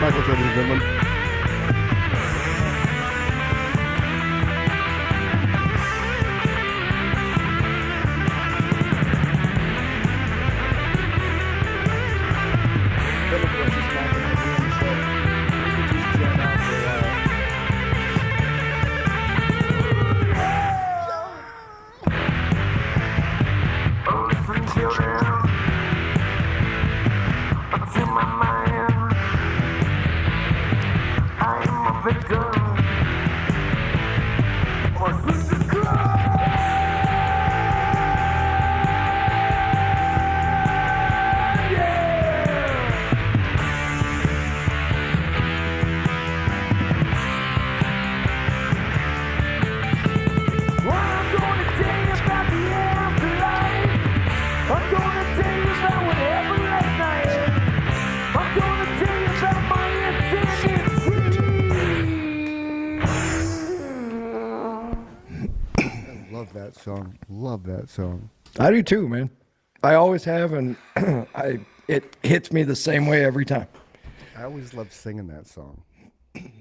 Michael's over to Finland. Love that song. I do too, man. I always have, and it hits me the same way every time. I always loved singing that song. It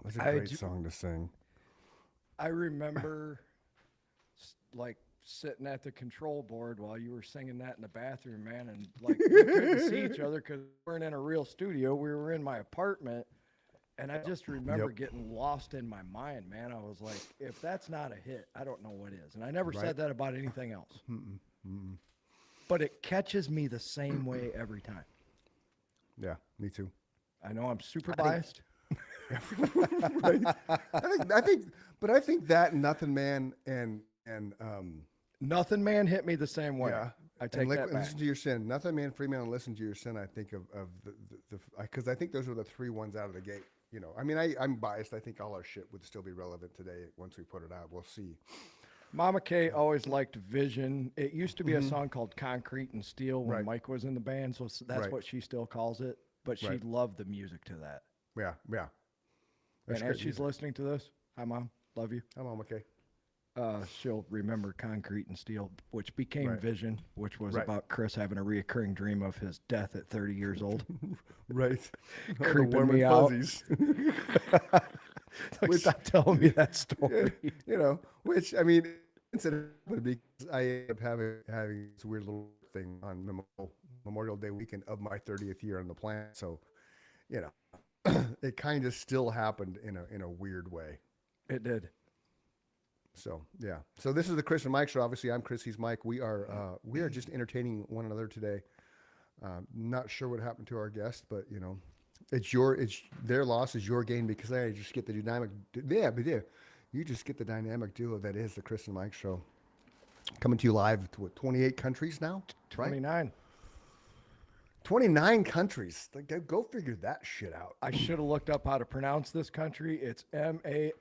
was a great song to sing. I remember like sitting at the control board while you were singing that in the bathroom, man, and like we couldn't see each other because we weren't in a real studio. We were in my apartment. And I just remember getting lost in my mind, man. I was like, if that's not a hit, I don't know what is. And I never said that about anything else. But it catches me the same way every time. Yeah, me too. I know I'm super biased. Right. I think that Nothing Man and Nothing Man hit me the same way. Yeah. I take that back. Listen to Your Sin. Nothing Man, Free Man, and Listen to Your Sin. I think of the because I think those were the three ones out of the gate. You know, I mean, I'm biased. I think all our shit would still be relevant today once we put it out. We'll see. Mama Kay always liked Vision. It used to be a song called Concrete and Steel when Mike was in the band, so that's what she still calls it. But she loved the music to that. Yeah. And as she's listening to this, hi, Mom. Love you. Hi, Mama Kay. She'll remember Concrete and Steel, which became Vision, which was about Chris having a reoccurring dream of his death at 30 years old. Creeping me out. Stop telling me that story. You know, which, I mean, because I ended up having this weird little thing on Memorial Day weekend of my 30th year on the planet. So, you know, it kind of still happened in a weird way. It did. So, yeah. So this is the Chris and Mike show. Obviously, I'm Chris. He's Mike. We are just entertaining one another today. Not sure what happened to our guest, but, you know, it's their loss is your gain because I just get the dynamic. You just get the dynamic duo that is the Chris and Mike show. Coming to you live to 28 countries now? 29. Right? 29 countries. Go figure that shit out. I should have looked up how to pronounce this country. It's Malawi.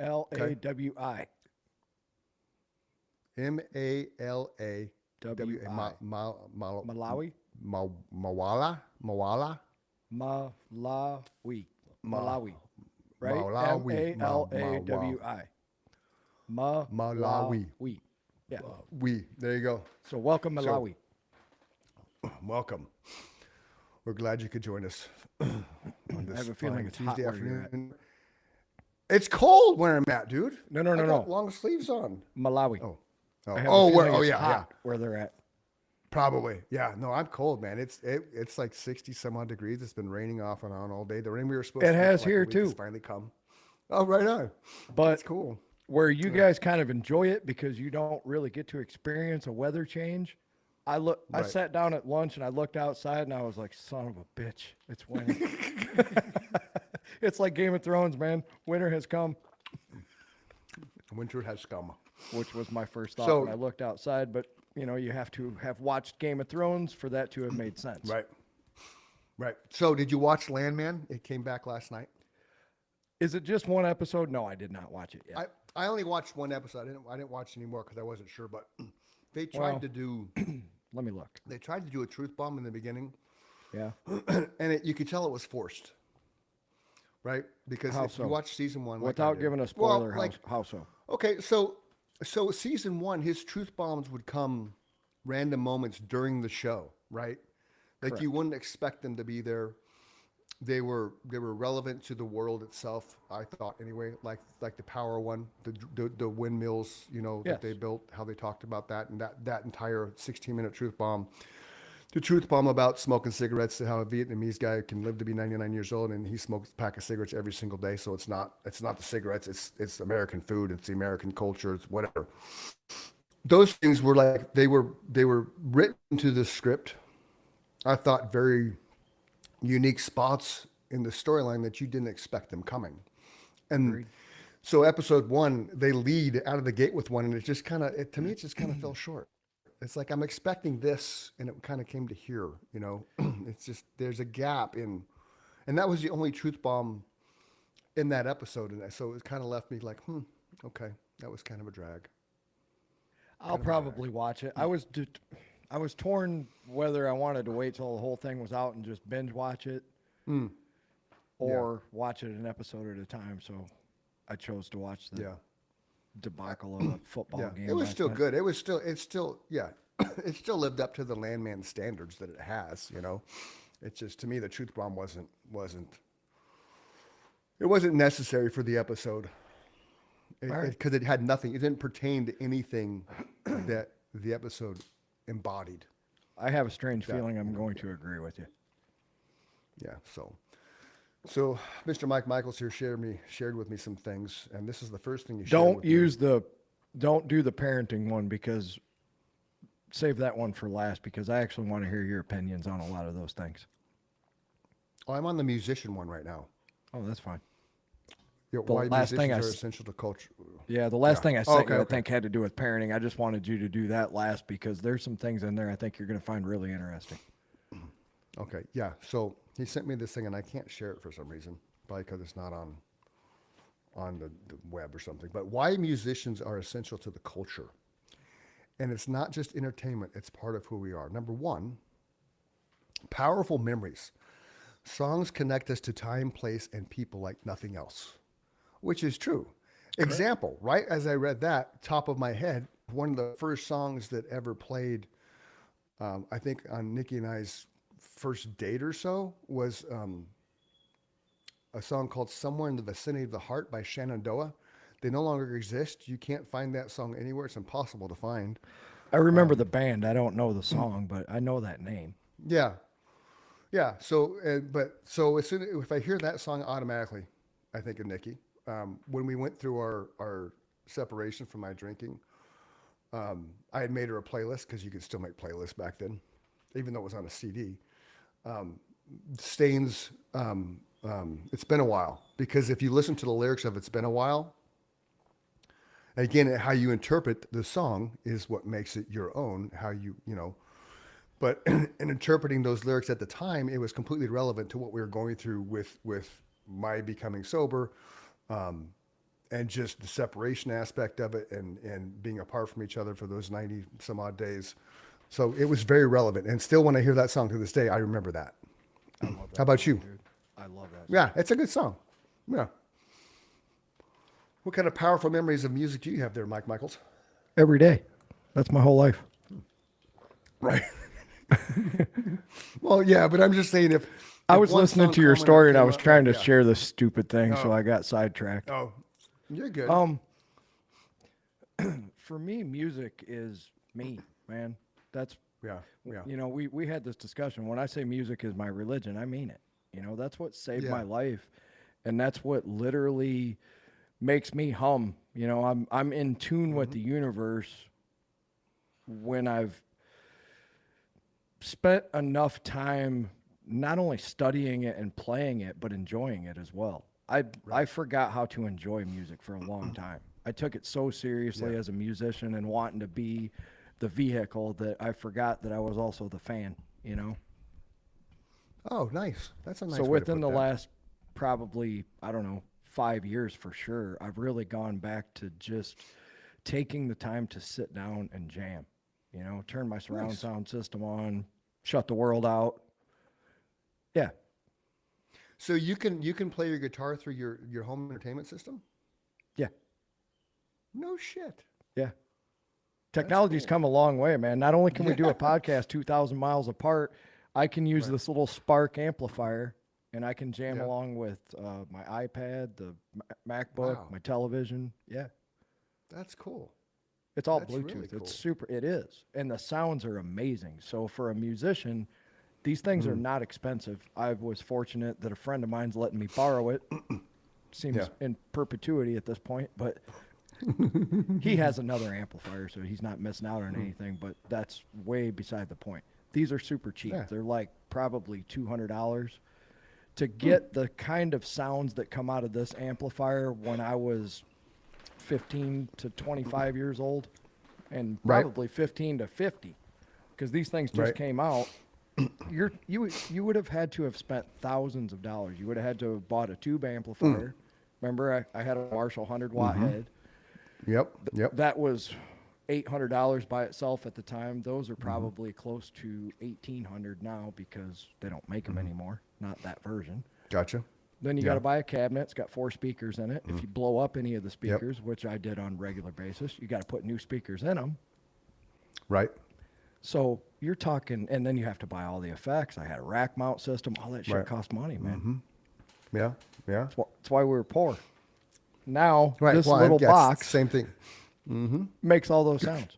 Malawi. Malawi. Mawala. Malawi. Right? Malawi. Malawi. Malawi. Yeah. There you go. So welcome, Malawi. Welcome. We're glad you could join us on this I have a feeling it's Tuesday hot where you're afternoon. It's cold where I'm at, dude. No. I got long sleeves on. Malawi. Yeah. Where they're at. Probably. Yeah. No, I'm cold, man. It's like 60 some odd degrees. It's been raining off and on all day. The rain we were supposed It to get has for like a here week has too. finally come. Oh, right on. That's But cool. where you guys kind of enjoy it because you don't really get to experience a weather change. I Right. sat down at lunch and I looked outside and I was like, son of a bitch, it's winter. It's like Game of Thrones, man. Winter has come, Winter has come. which was my first thought So- when I looked outside. But you have to have watched Game of Thrones for that to have made sense. Right. Right. So did you watch Landman? It came back last night. Is it just one episode? No, I did not watch it yet. I only watched one episode. I didn't watch any more because I wasn't sure. But they tried Well- to do Let me look. they tried to do a truth bomb in the beginning, Yeah. and you could tell it was forced. Right? Because How if so? you watch season one, like I Without did- giving a well, spoiler, like how so? okay, so season one, his truth bombs would come random moments during the show, right? Like you wouldn't expect them to be there. They were relevant to the world itself, I thought anyway. Like the power one, the windmills, that they Yes. built, how they talked about that, and that entire 16-minute truth bomb. The truth bomb about smoking cigarettes, how a Vietnamese guy can live to be 99 years old and he smokes a pack of cigarettes every single day. So it's not the cigarettes, it's American food, it's the American culture, it's whatever. Those things were like they were written to the script. I thought very unique spots in the storyline that you didn't expect them coming. And so episode one, they lead out of the gate with one, and it just kind of, to me, it just kind of fell short. It's like I'm expecting this, and it kind of came to here. It's just there's a gap in, and that was the only truth bomb in that episode, and so it kind of left me like, okay, that was kind of a drag. I'll probably watch it. I was torn whether I wanted to wait till the whole thing was out and just binge watch it, or watch it an episode at a time. So I chose to watch the Yeah. debacle of a football Yeah, game. it was last still night. good. It's still, yeah, it still lived up to the Landman standards that it has. It's just to me the truth bomb wasn't necessary for the episode because it had nothing. It didn't pertain to anything that the episode embodied. I have a strange feeling I'm going to agree with you. Yeah. So Mr. Mike Michaels here shared with me some things, and this is the first thing you shared with me. Don't do the parenting one because save that one for last because I actually want to hear your opinions on a lot of those things. Oh, I'm on the musician one right now. Oh, that's fine. Why last thing musicians I are s- essential to culture. Yeah, the last thing I Oh, said okay, I okay. think had to do with parenting. I just wanted you to do that last because there's some things in there I think you're going to find really interesting. Okay, yeah. So he sent me this thing, and I can't share it for some reason, probably because it's not on the web or something. But why musicians are essential to the culture, and it's not just entertainment; it's part of who we are. Number one, powerful memories. Songs connect us to time, place, and people like nothing else, which is true. Example, right as I read that, top of my head, one of the first songs that ever played, I think on Nikki and I's first date or so, was a song called Somewhere in the Vicinity of the Heart by Shenandoah. They no longer exist. You can't find that song anywhere. It's impossible to find. I remember the band. I don't know the song, but I know that name. Yeah. Yeah. So, so as soon if I hear that song automatically, I think of Nikki. When we went through our separation from my drinking, I had made her a playlist because you could still make playlists back then, even though it was on a CD. Stains, It's Been a While, because if you listen to the lyrics of It's Been a While, again, how you interpret the song is what makes it your own, but in interpreting those lyrics at the time, it was completely relevant to what we were going through with my becoming sober, and just the separation aspect of it and being apart from each other for those 90 some odd days. So it was very relevant. And still, when I hear that song to this day, I remember that. I love that How about song, you? dude. I love that. Yeah, it's a good song. Yeah. What kind of powerful memories of music do you have there, Mike Michaels? Every day. That's my whole life. Right. Well, yeah, but I'm just saying if I was one listening song to your came story and I up- was trying to yeah. share this stupid thing, so Oh. I got sidetracked. Oh, you're good. For me, music is me, man. That's Yeah. Yeah. You know, we had this discussion. When I say music is my religion, I mean it. You know, that's what saved Yeah. my life, and that's what literally makes me hum. You know, I'm in tune with the universe when I've spent enough time not only studying it and playing it, but enjoying it as well. I forgot how to enjoy music for a long time. I took it so seriously Yeah. as a musician and wanting to be the vehicle that I forgot that I was also the fan, you know? Oh, nice. That's a nice So way to within put the that. last probably, I don't know, 5 years for sure, I've really gone back to just taking the time to sit down and jam, you know, turn my surround Nice. sound system on, shut the world out. Yeah. So you can play your guitar through your home entertainment system? Yeah. No shit. Yeah. Technology's cool. come a long way, man. Not only can we do Yeah. a podcast 2,000 miles apart, I can use Right. this little Spark amplifier and I can jam Yeah. along with my iPad, the MacBook, Wow. my television. Yeah. That's cool. It's all That's Bluetooth. really cool. It's super. It is. And the sounds are amazing. So for a musician, these things are Mm. not expensive. I was fortunate that a friend of mine's letting me borrow it. Seems Yeah. in perpetuity at this point, but he has another amplifier, so he's not missing out on Mm. anything, but that's way beside the point. These are super cheap. Yeah. They're like probably $200 Hmm. to get the kind of sounds that come out of this amplifier when I was 15 to 25 years old and Right. probably 15 to 50 because these things just Right. came out. You would have had to have spent thousands of dollars. You would have had to have bought a tube amplifier. Remember, I had a Marshall 100-watt head. Yep. Yep. That was $800 by itself at the time. Those are probably close to $1,800 now because they don't make them anymore. Not that version. Gotcha. Then you Yeah. got to buy a cabinet. It's got 4 speakers in it. If you blow up any of the speakers, which I did on a regular basis, you got to put new speakers in them. Right. So you're talking, and then you have to buy all the effects. I had a rack mount system. All that shit Right. cost money, man. Yeah. Yeah. That's why we were poor. Now Right. this well, little yeah, it's box Same thing. makes all those sounds.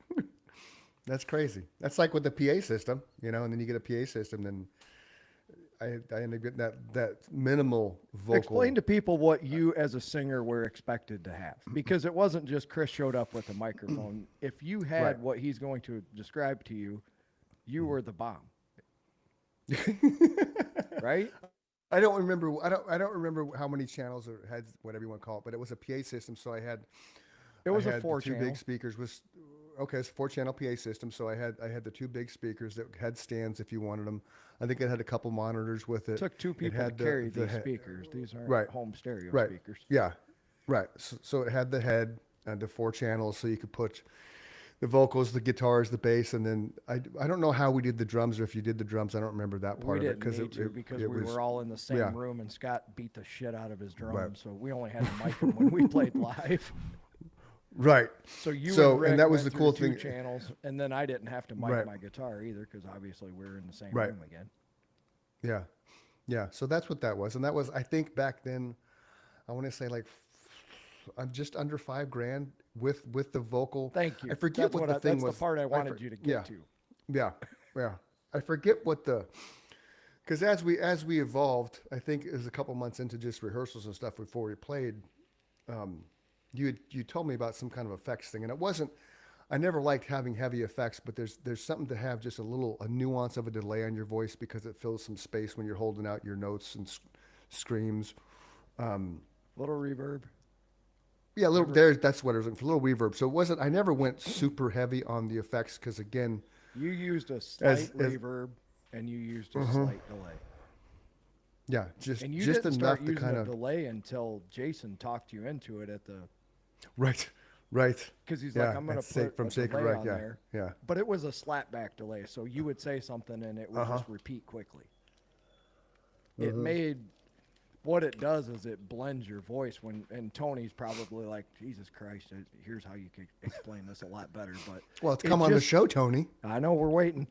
That's crazy. That's like with the PA system, and then you get a PA system, then I end up getting that minimal vocal. Explain to people what you as a singer were expected to have, because it wasn't just Chris showed up with a microphone. If you had Right. what he's going to describe to you, you were the bomb. Right? I don't remember. I don't remember how many channels or heads, whatever you want to call it, but it was a PA system. So I had. It was I a had 4 the two channel. big speakers. It's a 4-channel PA system. So I had the 2 big speakers that had stands if you wanted them. I think it had a couple monitors with it. It took 2 It people to had carry the these he- speakers. These aren't Right. home stereo Right. speakers. Yeah. Right. So it had the head and the 4 channels, so you could put the vocals, the guitars, the bass, and then I don't know how we did the drums, or if you did the drums. I don't remember that part We of it didn't need to because it we was- were all in the same yeah. room, and Scott beat the shit out of his drum, Right. so we only had to mic him when we played live. right. So you So, and Rick and that was went the cool through 2 thing. channels, and then I didn't have to mic Right. my guitar either because obviously we were in the same Right. room again. Yeah. Yeah. So that's what that was, and that was, I think back then, I want to say like I'm just under $5,000 with the vocal. Thank you. I forget That's what the thing that's was. the part I wanted for- you to get yeah. to. Yeah, yeah. I forget what because as we evolved, I think it was a couple months into just rehearsals and stuff before we played. You told me about some kind of effects thing, and it wasn't. I never liked having heavy effects, but there's something to have just a nuance of a delay on your voice because it fills some space when you're holding out your notes and screams. Little reverb. Yeah, that's what it was looking for, a little reverb. So it wasn't. I never went super heavy on the effects because again. You used a slight As- reverb, and you used a slight delay. Yeah, just And you just didn't enough start to using kind a of delay until Jason talked you into it at the right. because he's Yeah, like, I'm going to that's put from a Sacred delay Reich, on yeah, there. yeah. But it was a slapback delay, so you would say something and it would just repeat quickly. It made what it does is it blends your voice and Tony's probably like, Jesus Christ, here's how you could explain this a lot better. But Well, it's it come on the just- show, Tony. I know we're waiting.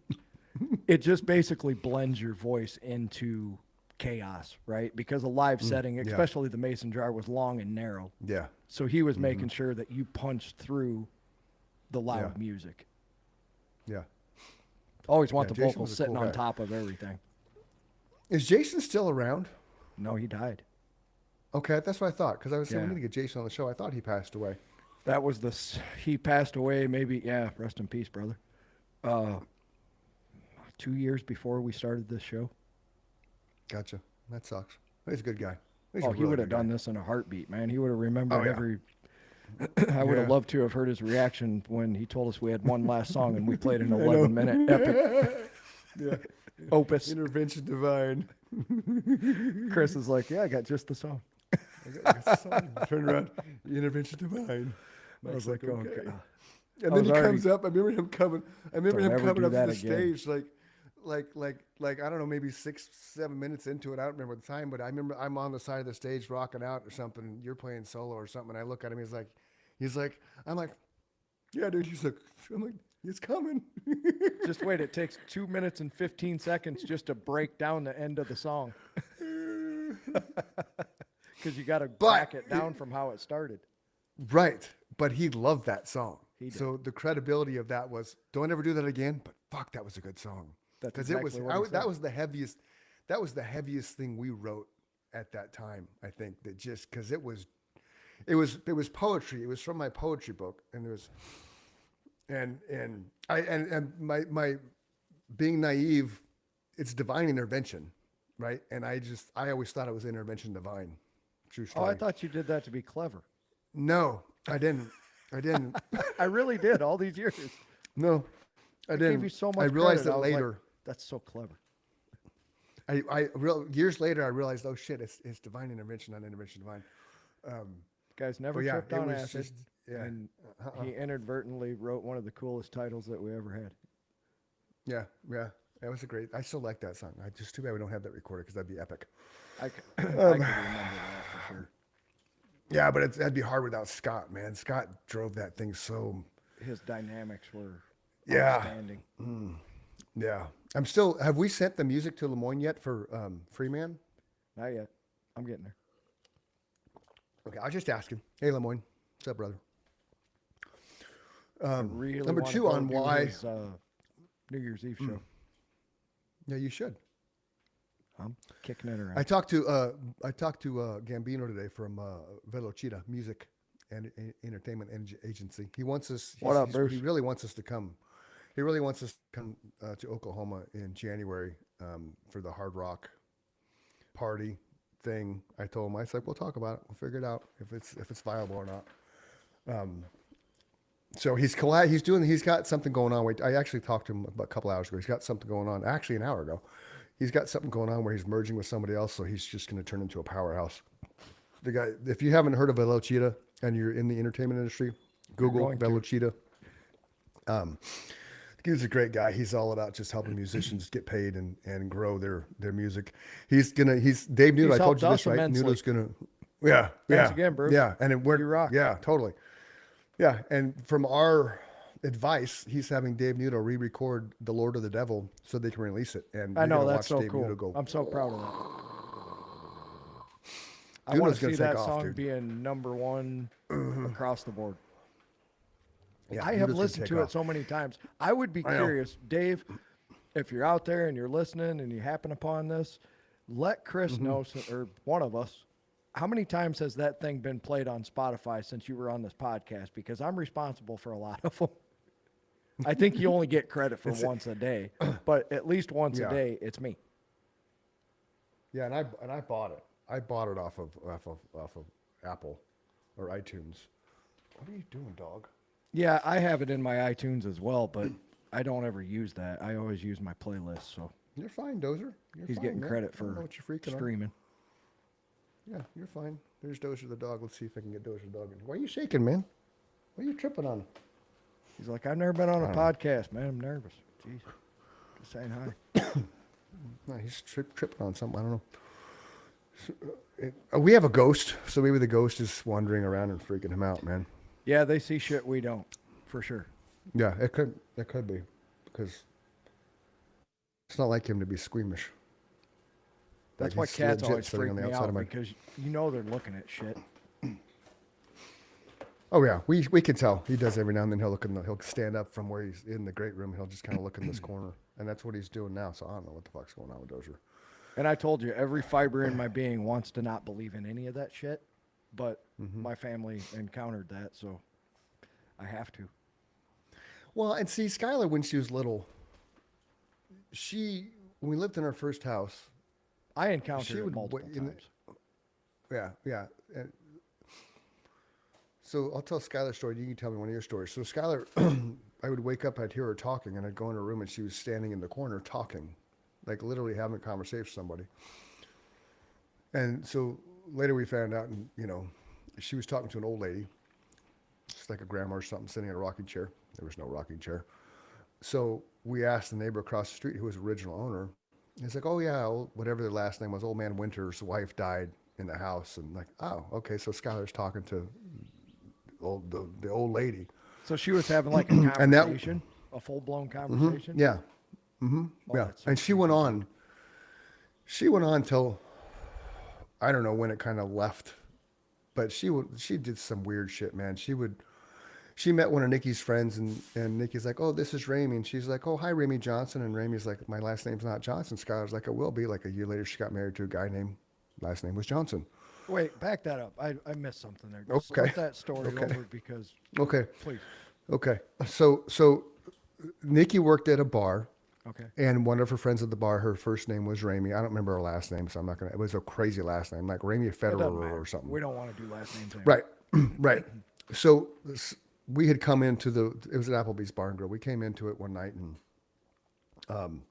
It just basically blends your voice into chaos, right? Because a live setting, especially the Mason jar, was long and narrow. Yeah, So he was making sure that you punched through the loud Yeah. music. yeah. Always want Yeah, the Jason vocals was a sitting cool on guy. top of everything. Is Jason still around? No, he died. Okay, that's what I thought. Because I was saying we Yeah. need to get Jason on the show. I thought he passed away. That was he passed away maybe, yeah, rest in peace, brother. 2 years before we started this show. Gotcha. That sucks. He's a good guy. He's Oh, a he really would have good guy. done this in a heartbeat, man. He would have remembered Oh, yeah. every. I would have Yeah. loved to have heard his reaction when he told us we had one last song and we played an 11-minute epic Yeah. opus. Intervention divine. Chris is like, yeah, I got just the song. Turn around. Intervention divine. I was like, oh, okay. God. And I then was he already- comes up. I remember him coming. I remember Don't him ever coming do up to that the again. stage like I don't know, maybe 6-7 minutes into it. I don't remember the time, but I remember I'm on the side of the stage rocking out or something. And you're playing solo or something. And I look at him. He's like, I'm like, yeah, dude. I'm like, he's coming. Just wait. It takes 2 minutes and 15 seconds just to break down the end of the song. Because you got to back it down from how it started. Right. But he loved that song. He did. So the credibility of that was, don't ever do that again. But fuck, that was a good song. That's Because exactly what he said. that was the heaviest. That was the heaviest thing we wrote at that time. I think that just because it was poetry. It was from my poetry book, and there was, and my being naive, it's divine intervention, right? And I always thought it was intervention divine. True Oh, story. I thought you did that to be clever. No, I didn't. I didn't. I really did all these years. No, I I didn't. gave you so much I realized credit. it I was like, later. that's so clever. Years later, I realized, oh shit, it's divine intervention, not intervention divine. Guy's never But yeah, tripped it on was acid. just- yeah. And he inadvertently wrote one of the coolest titles that we ever had. Yeah, yeah, that was a great. I still like that song. I just too bad we don't have that recorded because that'd be epic. I could remember that for sure. Yeah, but that'd be hard without Scott, man. Scott drove that thing so. His dynamics were Yeah. outstanding. Yeah, I'm still. Have we sent the music to Lemoyne yet for Freeman? Not yet. I'm getting there. Okay, I was just asking. Hey, Lemoyne, what's up, brother? Really number wanna 2 go on do why. his, New Year's Eve show. Yeah, you should. I'm kicking it around. I talked to Gambino today from Velocita Music and Entertainment Agency. He wants us. What up, Bruce? He really wants us to come. He really wants us to come to Oklahoma in January for the Hard Rock party thing. I told him, I said, we'll talk about it. We'll figure it out if it's viable or not. So he's got something going on. Wait, I actually talked to him about a couple hours ago. He's got something going on. Actually, an hour ago. He's got something going on where he's merging with somebody else, so he's just going to turn into a powerhouse. The guy, if you haven't heard of Velocita and you're in the entertainment industry, Google going to. Velocita. He's a great guy. He's all about just helping musicians get paid and grow their music. He's Dave Nudo. I told helped you us this, right? immensely. Nudo's gonna. Yeah. Thanks yeah. again, Bruce. Yeah, and it worked. You rock. Yeah, totally. Yeah, and from our advice, he's having Dave Nudo re-record "The Lord of the Devil" so they can release it. And I you're know, gonna that's watch so Dave cool. Nudo go. I'm so proud of that. I Nudo's want to gonna see take that off, song dude. being number one across the board. Yeah, I Nudo's have gonna listened take to off. it so many times. I would be I know. curious, Dave, if you're out there and you're listening and you happen upon this, let Chris Mm-hmm. know, or one of us, how many times has that thing been played on Spotify since you were on this podcast? Because I'm responsible for a lot of them. I think you only get credit for once a day, but at least once Yeah. a day, it's me. Yeah, and I bought it. I bought it off of Apple or iTunes. What are you doing, dog? Yeah, I have it in my iTunes as well, but I don't ever use that. I always use my playlist, so You're fine, Dozer. You're he's fine, getting man. credit I don't know for what you're freaking on. streaming. Yeah, you're fine. There's Dozer the dog. Let's see if I can get Dozer the dog in. Why are you shaking, man? What are you tripping on? He's like, I've never been on a podcast, man. I'm nervous. Jeez. Just saying hi. No, he's tripping on something. I don't know. We have a ghost, so maybe the ghost is wandering around and freaking him out, man. Yeah, they see shit we don't, for sure. Yeah, it could be, because it's not like him to be squeamish. That's Like why he's cats legit always sitting freak on the me outside out of my- because you know they're looking at shit. Oh yeah, we can tell. He does every now and then. He'll stand up from where he's in the great room. He'll just kind of look in this corner, and that's what he's doing now. So I don't know what the fuck's going on with Dozier. And I told you, every fiber in my being wants to not believe in any of that shit, but Mm-hmm. my family encountered that, so I have to. Well, and see, Skylar, when she was little, when we lived in our first house, I encountered she it would multiple times. yeah, yeah. And so I'll tell Skylar's story. You can tell me one of your stories. So Skylar, I would wake up, I'd hear her talking, and I'd go in her room, and she was standing in the corner talking, like literally having a conversation with somebody. And so later we found out, and she was talking to an old lady, just like a grandma or something, sitting in a rocking chair. There was no rocking chair. So we asked the neighbor across the street, who was the original owner. He's like, "Oh yeah, whatever their last name was, Old Man Winter's wife died in the house." And like, "Oh, okay." So Skylar's talking to the old lady. So she was having like a And that- conversation, a full blown conversation. Yeah, Oh, yeah. that's so And she went on. She went on till I don't know when it kind of left, but she did some weird shit, man. She met one of Nikki's friends, and Nikki's like, "Oh, this is Ramey," and she's like, "Oh, hi, Ramey Johnson," and Ramey's like, "My last name's not Johnson." Skylar's like, "It will be." Like a year later, she got married to a guy named last name was Johnson. Wait, back that up. I missed something there. Okay. Start that story Okay. over because, Okay, please. okay. So Nikki worked at a bar. Okay. And one of her friends at the bar, her first name was Ramey. I don't remember her last name, so I'm not gonna. It was a crazy last name, like Ramey It doesn't Federer matter. or something. We don't want to do last names. Anyway. Right, right. So we had come into it was at Applebee's Bar and Grill. We came into it one night, and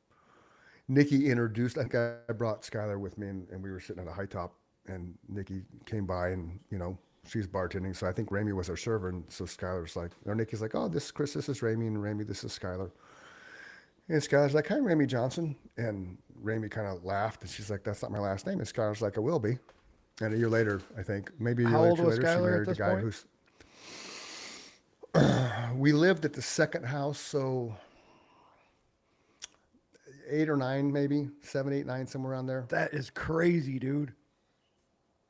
Nikki introduced. I think I brought Skylar with me, and we were sitting at a high top, and Nikki came by, and she's bartending. So I think Ramey was our server, and so Skylar's like, or Nikki's like, "Oh, this is Chris, this is Ramey, and Ramey, this is Skylar." And Skylar's like, "Hi, Ramey Johnson." And Ramey kind of laughed, and she's like, "That's not my last name." And Skylar's like, "It will be." And a year later, I think, maybe a year How or old two was later, she Skylar at married the this guy point? who's. We lived at the second house, so 8 or 9, maybe 7, 8, 9, somewhere around there. That is crazy, dude.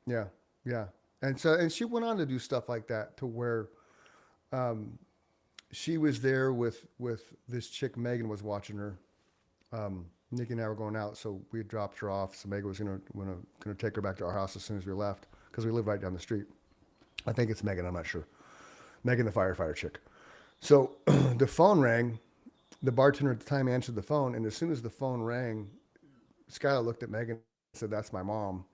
Yeah, yeah. And she went on to do stuff like that to where she was there with this chick. Megan was watching her. Nikki and I were going out, so we dropped her off. So Megan was gonna take her back to our house as soon as we left because we live right down the street. I think it's Megan. I'm not sure. Megan, the firefighter chick. So the phone rang. The bartender at the time answered the phone, and as soon as the phone rang, Skylar looked at Megan and said, "That's my mom."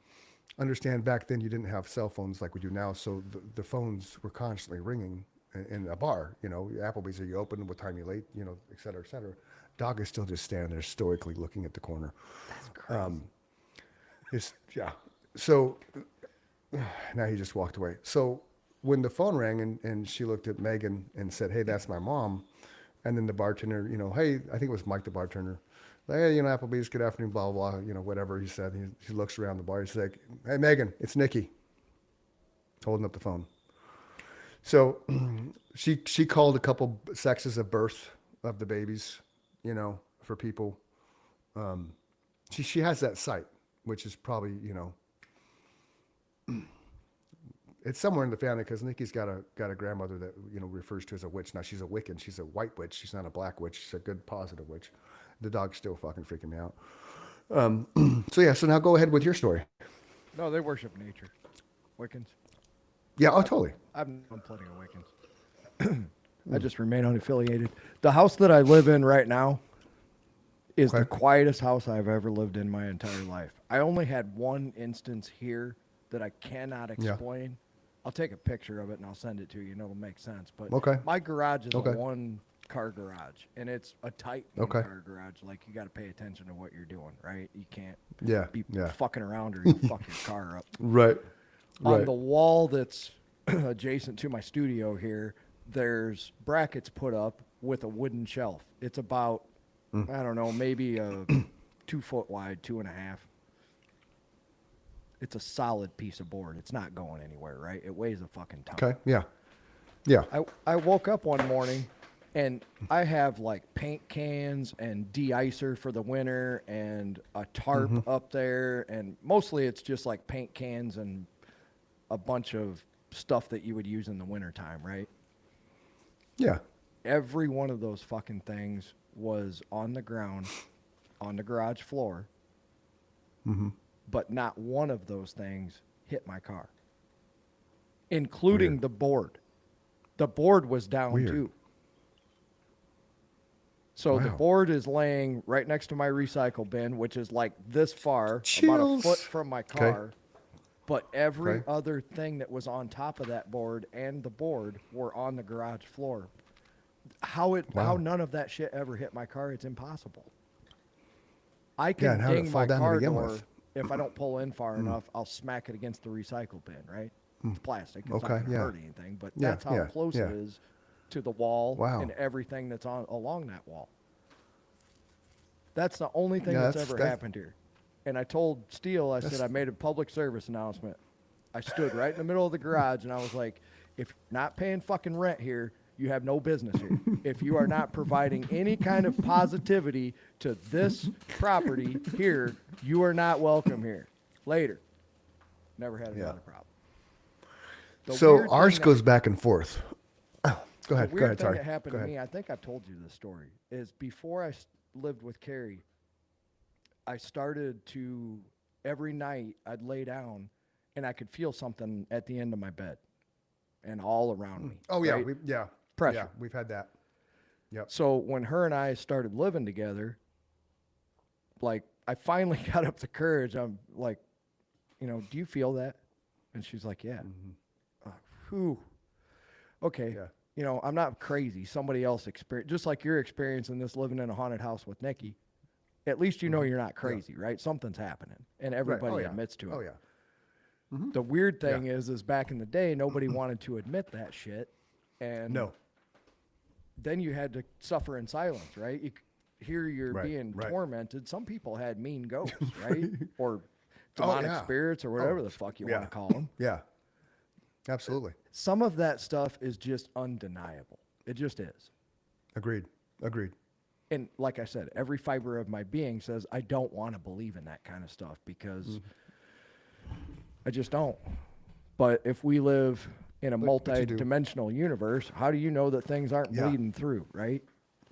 Understand, back then you didn't have cell phones like we do now, so the phones were constantly ringing in a bar. Applebee's, are you open? What time you late? Et cetera, et cetera. Dog is still just standing there stoically looking at the corner. That's crazy. Yeah. So now he just walked away. So when the phone rang and she looked at Megan and said, "Hey, that's my mom," and then the bartender, "Hey," I think it was Mike, the bartender. Like, "Hey, Applebee's, good afternoon, blah, blah, blah," whatever he said. He looks around the bar. He's like, "Hey, Megan, it's Nikki," holding up the phone. So she called a couple sexes of birth of the babies, for people. She has that site, which is probably, it's somewhere in the family because Nikki's got a grandmother that refers to as a witch. Now she's a Wiccan. She's a white witch. She's not a black witch. She's a good positive witch. The dog's still fucking freaking me out. So yeah. So now go ahead with your story. No, they worship nature. Wiccans. Yeah. Oh, totally. I've known plenty of Wiccans. I just remain unaffiliated. The house that I live in right now is the Okay. quietest house I've ever lived in my entire life. I only had one instance here that I cannot explain. I'll take a picture of it and I'll send it to you and it'll make sense. But Okay. my garage is Okay. a one-car garage, and it's a tight Okay. one-car garage. Like, you got to pay attention to what you're doing, right? You can't Yeah. be Yeah. fucking around or you'll fuck your car up. Right. On the wall that's adjacent to my studio here, there's brackets put up with a wooden shelf. It's about, I don't know, maybe a 2 foot wide, 2.5. It's a solid piece of board. It's not going anywhere, right? It weighs a fucking ton. Okay. Yeah. Yeah. I woke up one morning and I have like paint cans and de-icer for the winter and a tarp up there, and mostly it's just like paint cans and a bunch of stuff that you would use in the wintertime, right? Yeah. Every one of those fucking things was on the ground, on the garage floor, but not one of those things hit my car, including Weird. the board. The board was down Weird. too. So the Wow. board is laying right next to my recycle bin, which is like this far, about a Chills. foot from my Okay. car. But every Okay. other thing that was on top of that board and the board were on the garage floor. How Wow. none of that shit ever hit my car, it's impossible. I Yeah, can and how did it ding fall my down to car begin door. with? If I don't pull in far enough, I'll smack it against the recycle bin, right? It's plastic. It's Okay, not going to yeah. hurt anything, but Yeah, that's how yeah, close yeah. it is to the wall Wow. and everything that's on along that wall. That's the only thing Yeah, that's that's- ever that's- happened here. And I told Steele, I said, That's- I made a public service announcement. I stood right in the middle of the garage and I was like, if you're not paying fucking rent here, you have no business here. If you are not providing any kind of positivity to this property here, you are not welcome here. Later. Never had another problem. The So weird ours thing that- goes back and forth. Go ahead. the Go weird ahead. thing Sorry. that happened Go to ahead. me, I think I've told you this story, is before I lived with Carrie, I started to, every night I'd lay down and I could feel something at the end of my bed and all around me. Oh yeah. right? Yeah. Pressure. Yeah. We've had that. Yep. So when her and I started living together, like I finally got up the courage. I'm like, do you feel that? And she's like, yeah. Whew. Okay. Yeah. I'm not crazy. Somebody else experience, just like you're experiencing this living in a haunted house with Nikki. At least you know you're not crazy, right? Something's happening, and Right. everybody Oh, yeah. admits to it. Oh yeah. The weird thing is back in the day, nobody wanted to admit that shit, and No. then you had to suffer in silence, right? Here you're Right, being right. tormented. Some people had mean ghosts, right? Or Oh, demonic yeah. spirits or whatever the fuck you yeah. want to call them. Yeah. Absolutely. Some of that stuff is just undeniable. It just is. Agreed. Agreed. And like I said, every fiber of my being says I don't want to believe in that kind of stuff because I just don't. But if we live in a But you do. multi-dimensional universe, how do you know that things aren't Yeah. bleeding through, right?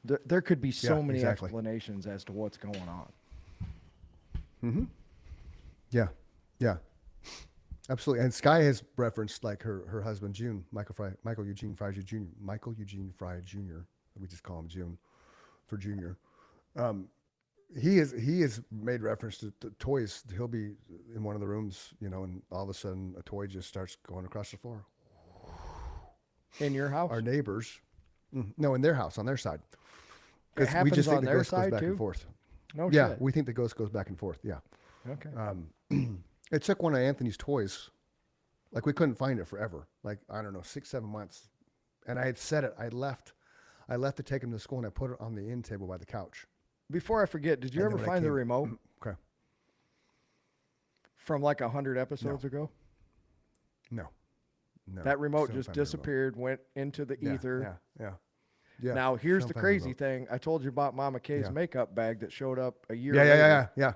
There could be so Yeah, many exactly. explanations as to what's going on. Yeah. Yeah. Absolutely. And Sky has referenced like her husband June, Michael Eugene Fry Jr. Michael Eugene Fry Jr. We just call him June for Junior. He has made reference to toys. He'll be in one of the rooms, and all of a sudden a toy just starts going across the floor. In your house? Our neighbors, no, in their house on their side, It happens we just think on the their ghost goes side back too? and forth. No Yeah, shit. we think the ghost goes back and forth. Yeah. Okay. It took one of Anthony's toys. Like we couldn't find it forever. Like, I don't know, 6-7 months. And I had set it. I left to take him to school and I put it on the end table by the couch. Before I forget, did you And ever then when I find the came- remote Okay. from like 100 episodes ago? No. No. That remote Still just find the remote. disappeared, went into the Yeah, ether. Yeah. Now, here's Still the find crazy remote. thing. I told you about Mama Kay's Yeah. makeup bag that showed up a year Yeah. later. Yeah.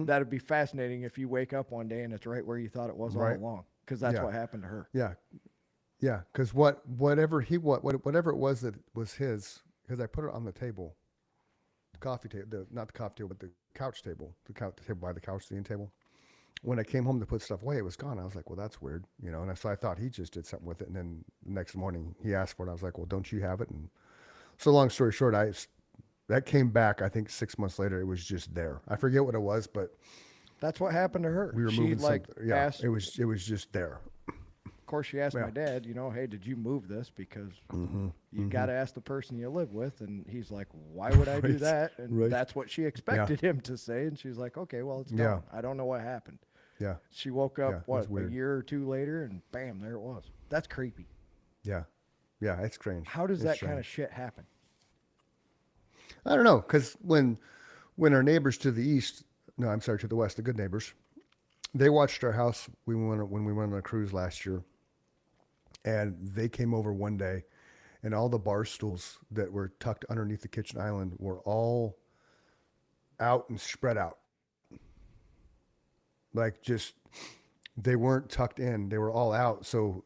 That'd be fascinating if you wake up one day and it's right where you thought it was all Right. along, because that's Yeah. what happened to her. Yeah. Yeah. Because whatever it was that was his, because I put it on the table, the coffee table, not the coffee table, but the couch table, the table by the couch, the end table. When I came home to put stuff away, it was gone. I was like, well, that's weird, And so I thought he just did something with it. And then the next morning he asked for it. I was like, well, don't you have it? And so long story short, that came back. I think 6 months later, it was just there. I forget what it was, but That's what happened to her. we were She moving like something. Yeah, asked, it was just there. of course, she asked Yeah. my dad, hey, did you move this? Because Mm-hmm. you got to ask the person you live with. And he's like, why would I do Right, that? And right. that's what she expected him to say. And she's like, okay, well, it's Yeah. done. I don't know what happened. Yeah, She woke Yeah, up, that's a weird. year or two later, and bam, there it was. That's creepy. yeah, yeah. It's strange. How does It's that strange. kind of shit happen? I don't know, because when our neighbors to the east, no, I'm sorry, to the west, the good neighbors, they watched our house when we went on a cruise last year, and they came over one day, and all the bar stools that were tucked underneath the kitchen island were all out and spread out, like just they weren't tucked in. They were all out. So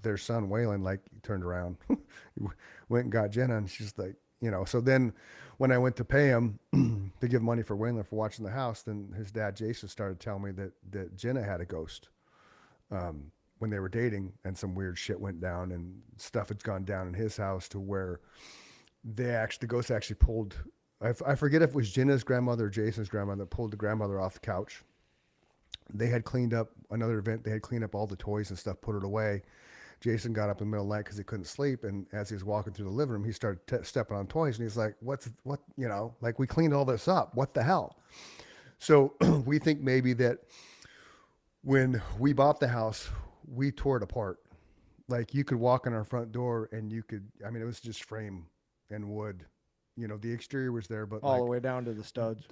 their son Waylon like turned around, went and got Jenna, and she's like, you know. So then when I went to pay him to give money for Waylon for watching the house, then his dad Jason started telling me that Jenna had a ghost when they were dating, and some weird shit went down, and stuff had gone down in his house to where the ghost actually pulled. I forget if it was Jenna's grandmother or Jason's grandmother that pulled the grandmother off the couch. They had cleaned up another event. They had cleaned up all the toys and stuff, put it away. Jason got up in the middle of the night because he couldn't sleep, and as he was walking through the living room, he started stepping on toys, and he's like, what, you know, like, we cleaned all this up. What the hell? So we think maybe that when we bought the house, we tore it apart. Like, you could walk in our front door and you could, I mean, it was just frame and wood. You know, the exterior was there, but All the way down to the studs.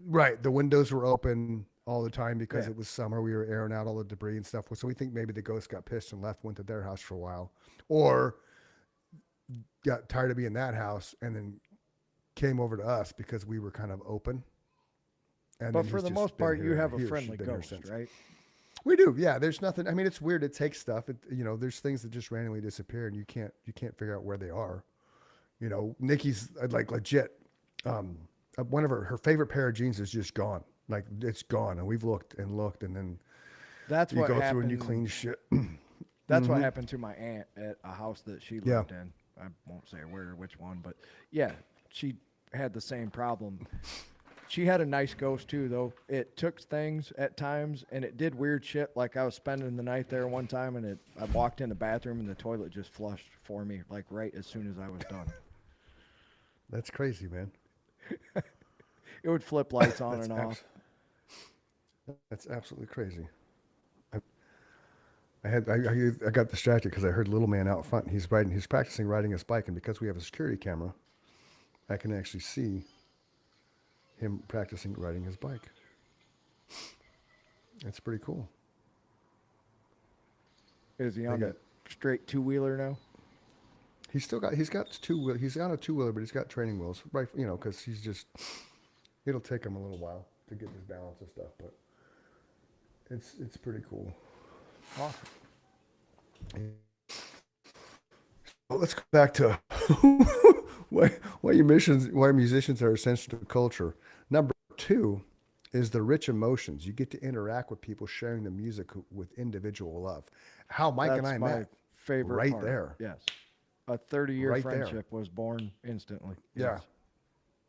right, the windows were open all the time because Yeah. it was summer. We were airing out all the debris and stuff. So we think maybe the ghost got pissed and left, went to their house for a while, or got tired of being that house and then came over to us because we were kind of open. And But then for he's the just most been part, here- you have he a or she's friendly been here ghost, since. right? We do, yeah. There's nothing. I mean, it's weird. It takes stuff. You know, there's things that just randomly disappear, and you can't figure out where they are. You know, Nikki's like legit. One of her favorite pair of jeans is just gone. Like, it's gone, and we've looked and looked, and then That's you what go happened. through and you clean shit. That's what happened to my aunt at a house that she Yeah. lived in. I won't say where or which one, but yeah, she had the same problem. She had a nice ghost too, though. It took things at times, and it did weird shit. Like, I was spending the night there one time, and I walked in the bathroom, and the toilet just flushed for me, like right as soon as I was done. That's crazy, man. It would flip lights on That's and off. That's absolutely crazy. I got distracted because I heard little man out front. He's practicing riding his bike, and because we have a security camera, I can actually see him practicing riding his bike. That's pretty cool. Is he I on got- the straight two-wheeler now? He's got he's on a two-wheeler, but he's got training wheels, right? You know, because it'll take him a little while to get his balance and stuff, but it's pretty cool. Awesome. Well, let's go back to why musicians are essential to culture. Number 2 is the rich emotions. You get to interact with people sharing the music with individual love. How Mike and That's I my met. favorite right part. there. Yes. A 30-year Right there. friendship was born instantly. Yeah. Yes.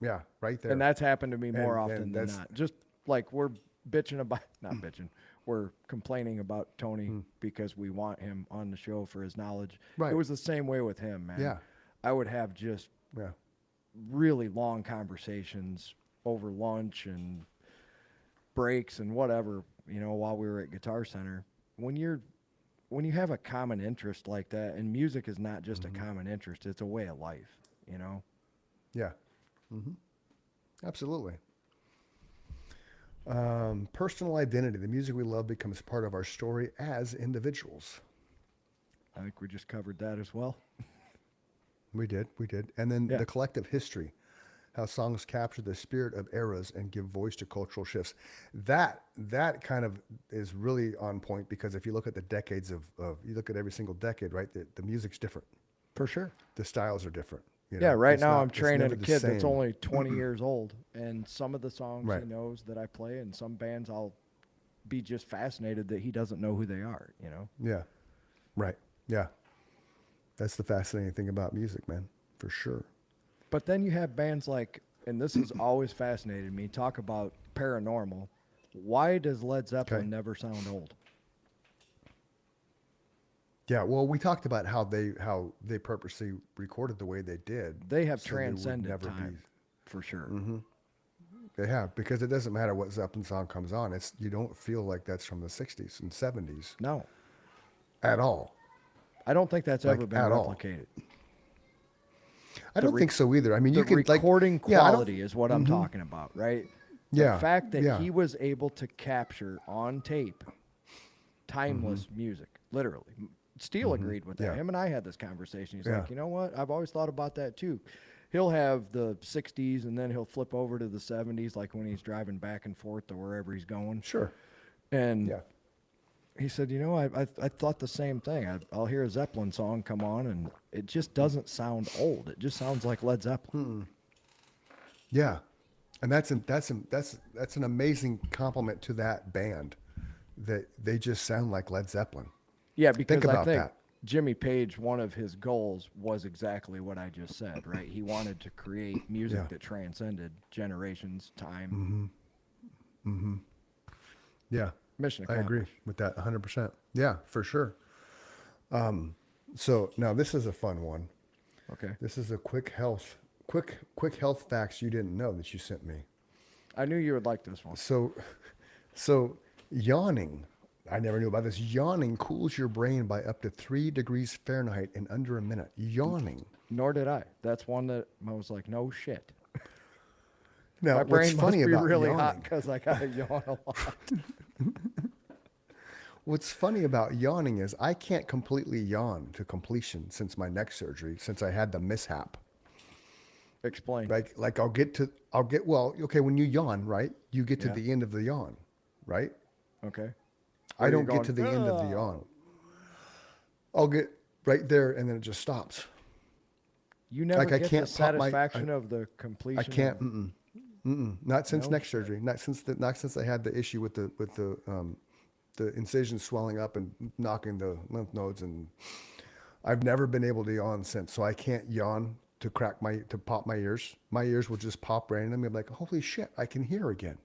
Yeah, right there. And that's happened to me more And often than that's- not. Just like we're bitching about, not bitching, we're complaining about Tony because we want him on the show for his knowledge. Right. It was the same way with him, man. Yeah. I would have just Yeah. really long conversations over lunch and breaks and whatever, while we were at Guitar Center. When you have a common interest like that, and music is not just a common interest, it's a way of life, Yeah. Absolutely. Personal identity. The music we love becomes part of our story as individuals. I think we just covered that as well. We did. And then Yeah. the collective history, how songs capture the spirit of eras and give voice to cultural shifts. That kind of is really on point, because if you look at the decades you look at every single decade, right, the music's different. For sure. The styles are different. Yeah, right It's now not- I'm it's training never a the kid that's same. only 20 years old, and some of the songs Right. he knows that I play, and some bands I'll be just fascinated that he doesn't know who they are, Yeah. Right. Yeah. That's the fascinating thing about music, man, for sure. But then you have bands like, and this has always fascinated me, talk about paranormal. Why does Led Zeppelin Okay. never sound old? Yeah, well, we talked about how they purposely recorded the way they did. They have so they would transcended never time, be- for sure. They have, because it doesn't matter what Zeppelin song comes on. You don't feel like that's from the 60s and 70s No, at all. I don't think that's Like, ever been at all. replicated. I don't think so either. I mean, The you can recording yeah, I don't- quality is what I'm talking about, right? Yeah, The fact that yeah. he was able to capture on tape timeless music, literally. Steele agreed with that. Yeah. Him and I had this conversation. He's Yeah. like, you know what? I've always thought about that too. He'll have the 60s and then he'll flip over to the 70s, like when he's driving back and forth to wherever he's going. Sure. And Yeah. he said, I thought the same thing. I'll hear a Zeppelin song come on, and it just doesn't sound old. It just sounds like Led Zeppelin. Yeah, and that's an amazing compliment to that band, that they just sound like Led Zeppelin. Yeah, because I about think that. Jimmy Page, one of his goals was exactly what I just said, right? He wanted to create music Yeah. that transcended generations, time. Yeah, Mission I agree accomplished. with that 100%. Yeah, for sure. So now this is a fun one. Okay. This is a quick health facts you didn't know that you sent me. I knew you would like this one. So yawning, I never knew about this. Yawning cools your brain by up to 3 degrees Fahrenheit in under a minute. Yawning. Nor did I. That's one that I was like, no shit. Now, My what's brain must funny be about really hot yawning? because I got to yawn a lot. What's funny about yawning is I can't completely yawn to completion since my neck surgery, since I had the mishap. Explain. Like well, okay, when you yawn, right? You get to Yeah. the end of the yawn, right? Okay. I Or don't you're get to the going, end of the yawn. I'll get right there and then it just stops. You never Like, I get can't the pop my- satisfaction of the completion. I can't. of- Not since No neck surgery. Not since I had the issue with the incision swelling up and knocking the lymph nodes, and I've never been able to yawn since. So I can't yawn to pop my ears. My ears will just pop randomly. I'm like, holy shit, I can hear again.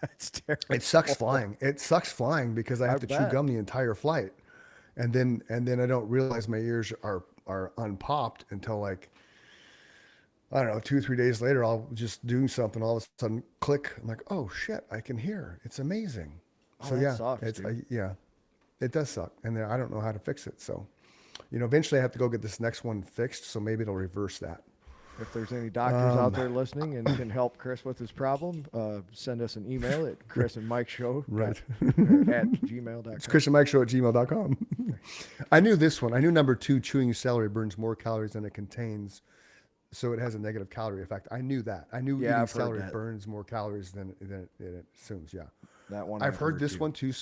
That's terrible. It sucks flying. It sucks flying because I have to chew bet. gum the entire flight, and then I don't realize my ears are unpopped until, like, I don't know, 2 or 3 days later. I'll just do something, all of a sudden, click. I'm like, oh shit, I can hear. It's amazing. Oh, So that yeah, sucks, dude. yeah, it does suck, and then I don't know how to fix it. So, eventually I have to go get this next one fixed. So maybe it'll reverse that. If there's any doctors out there listening and can help Chris with his problem, send us an email at chrisandmikeshow Right. at gmail.com. It's christianmikeshow@gmail.com. I knew this one. I knew number 2, chewing celery burns more calories than it contains, so it has a negative calorie effect. I knew that. I knew Yeah, eating I've heard celery that. burns more calories than it assumes. Yeah. That one I've heard this too. one too.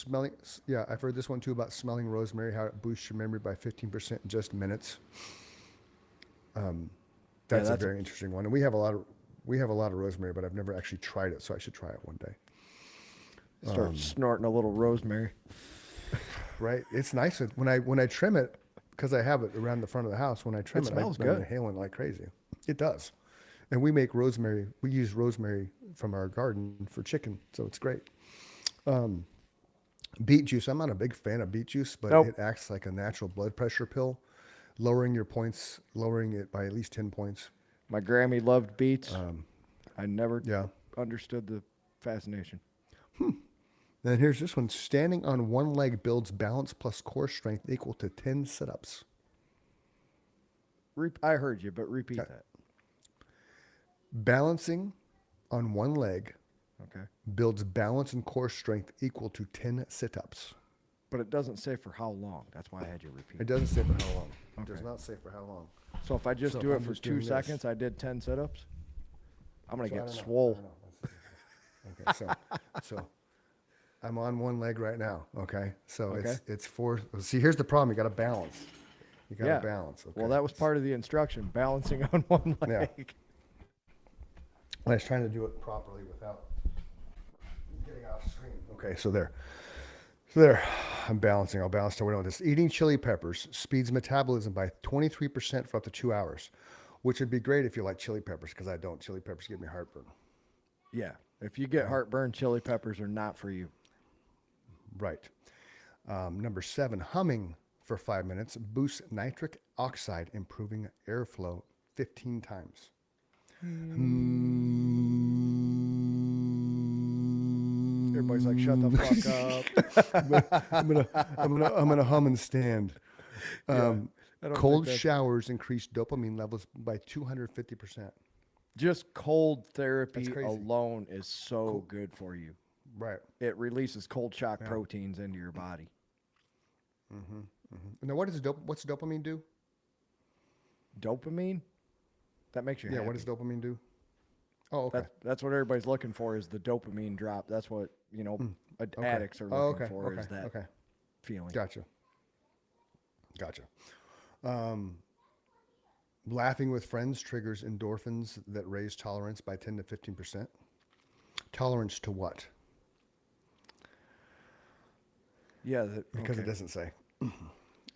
I've heard this one too about smelling rosemary, how it boosts your memory by 15% in just minutes. That's a that's a- very interesting one. And we have a lot of rosemary, but I've never actually tried it, so I should try it one day. Start snorting a little rosemary. Right? It's nice when I trim it, because I have it around the front of the house. When I trim it, smells I'm good. inhaling like crazy. It does. And we make rosemary. We use rosemary from our garden for chicken, so it's great. Beet juice. I'm not a big fan of beet juice, but Nope. it acts like a natural blood pressure pill, lowering it by at least 10 points. My Grammy loved beets. I never Yeah. understood the fascination. Then here's this one. Standing on one leg builds balance plus core strength equal to 10 sit-ups. I heard you, but repeat that. Balancing on one leg Okay. builds balance and core strength equal to 10 sit-ups. But it doesn't say for how long. That's why I had you repeat. It doesn't say for how long. It does Okay. not say for how long. So if I just So do it I'm for just doing 2 this. seconds, I did 10 sit-ups. I'm gonna So I get don't know. swole. I don't know. Okay, so I'm on one leg right now. Okay, so Okay. it's 4. See, here's the problem. You got to balance. You got to Yeah. balance. Okay. Well, that was part of the instruction: balancing on one Yeah. leg. I was trying to do it properly without getting off screen. Okay, so there. I'm balancing. I'll balance to with this. Eating chili peppers speeds metabolism by 23% for up to 2 hours, which would be great if you like chili peppers, because I don't. Chili peppers give me heartburn. Yeah. If you get heartburn, chili peppers are not for you. Right. Number 7, humming for 5 minutes boosts nitric oxide, improving airflow 15 times. Everybody's like, "Shut the fuck up." I'm gonna hum and stand. I don't Cold think that- showers increase dopamine levels by 250%. Just cold therapy crazy. alone is so good for you. Right. It releases cold shock proteins into your body. Now, what's dopamine do? Dopamine? That makes you Yeah. happy. What does dopamine do? Oh, okay. That's what everybody's looking for is the dopamine drop. That's what, Okay. addicts are Oh, looking okay. for Okay. is that Okay. feeling. Gotcha. Gotcha. Um, Laughing with friends triggers endorphins that raise tolerance by 10 to 15%. Tolerance to what? Yeah, Because it okay. doesn't say.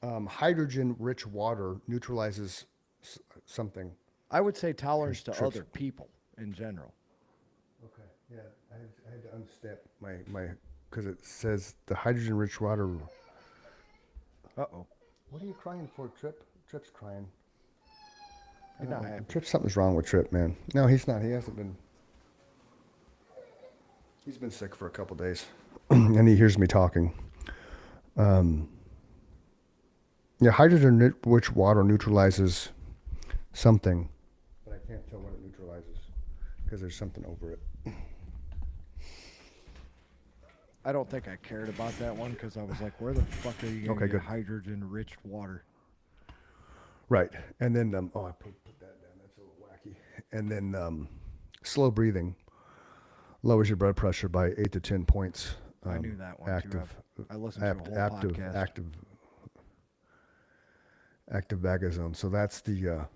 Hydrogen rich water neutralizes something. I would say tolerance to trips. other people in general. Okay. Yeah. I had to unstep my, because it says the hydrogen rich water. Uh-oh. What are you crying for, Trip? Trip's crying. He's not happy. Trip, something's wrong with Trip, man. No, he's not. He hasn't been. He's been sick for a couple days, and he hears me talking. Yeah, hydrogen-rich water neutralizes something, but I can't tell what it neutralizes because there's something over it. I don't think I cared about that one because I was like, where the fuck are you going Okay, to good. get hydrogen-rich water? Right, and then I put that down. That's a little wacky. And then slow breathing lowers your blood pressure by 8 to 10 points. I knew that one active, too. I listened to a whole podcast. Active vagazone. So that's the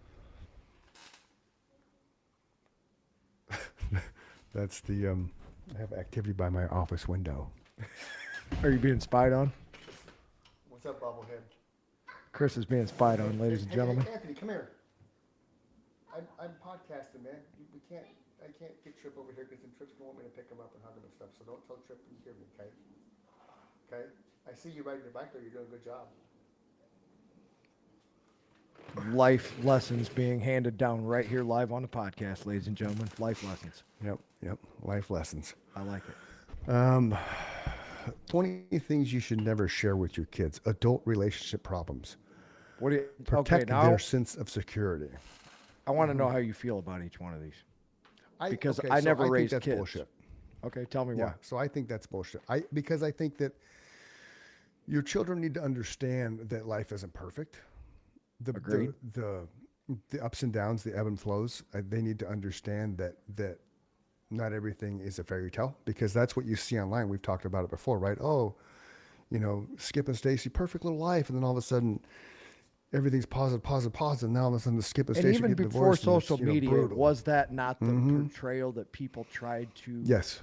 that's the I have activity by my office window. Are you being spied on? What's up, bobblehead? Chris is being spied on, ladies and gentlemen. Hey, Anthony, come here. I'm podcasting, man. I can't get Trip over here because then Trip's gonna want me to pick him up and hug him and stuff. So don't tell Trip you hear me, okay? Okay. I see you riding your bike there. You're doing a good job. Life lessons being handed down right here live on the podcast, ladies and gentlemen. Life lessons. Yep. Life lessons. I like it. 20 things you should never share with your kids. Adult relationship problems. What do you Protect okay, now their sense of security. I want to know how you feel about each one of these. Because okay, I so never think raised that's kids. Bullshit. Okay, tell me Yeah, why. so I think that's bullshit. Because I think that your children need to understand that life isn't perfect. Agreed. The ups and downs, the ebb and flows. They need to understand that not everything is a fairy tale, because that's what you see online. We've talked about it before, right? Oh, Skip and Stacy, perfect little life, and then all of a sudden, everything's positive. And now all of a sudden, the Skip and And Stacy even get before divorced. And it's, social media, brutal. was that not the portrayal that people tried to Yes.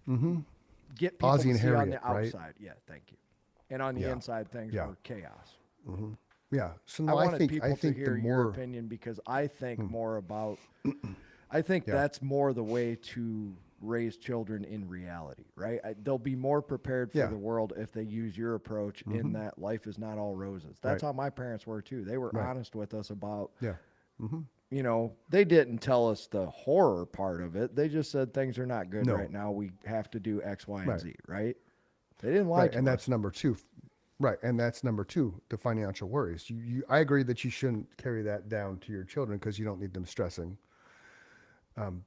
get people Ozzy to and see on Harriet, the right? outside? Yeah, thank you. And on the Yeah. inside, things Yeah. were chaos. Yeah. So I no, wanted I think people to the hear your more opinion because I think more about. I think Yeah. that's more the way to raise children in reality, right? They'll be more prepared for Yeah. the world if they use your approach in that life is not all roses. That's Right. how my parents were too. They were Right. honest with us about, yeah. they didn't tell us the horror part of it. They just said things are not good No. right now. We have to do X, Y, and Right. Z, right? They didn't lie Right, to and us. that's number two. Right, and that's number two, the financial worries. I agree that you shouldn't carry that down to your children because you don't need them stressing.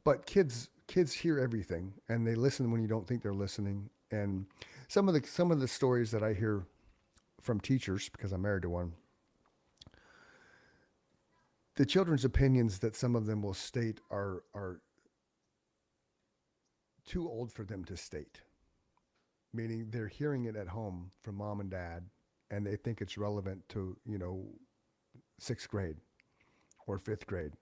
But kids hear everything, and they listen when you don't think they're listening. And some of the stories that I hear from teachers, because I'm married to one, the children's opinions that some of them will state are too old for them to state. Meaning they're hearing it at home from mom and dad, and they think it's relevant to, 6th grade or 5th grade.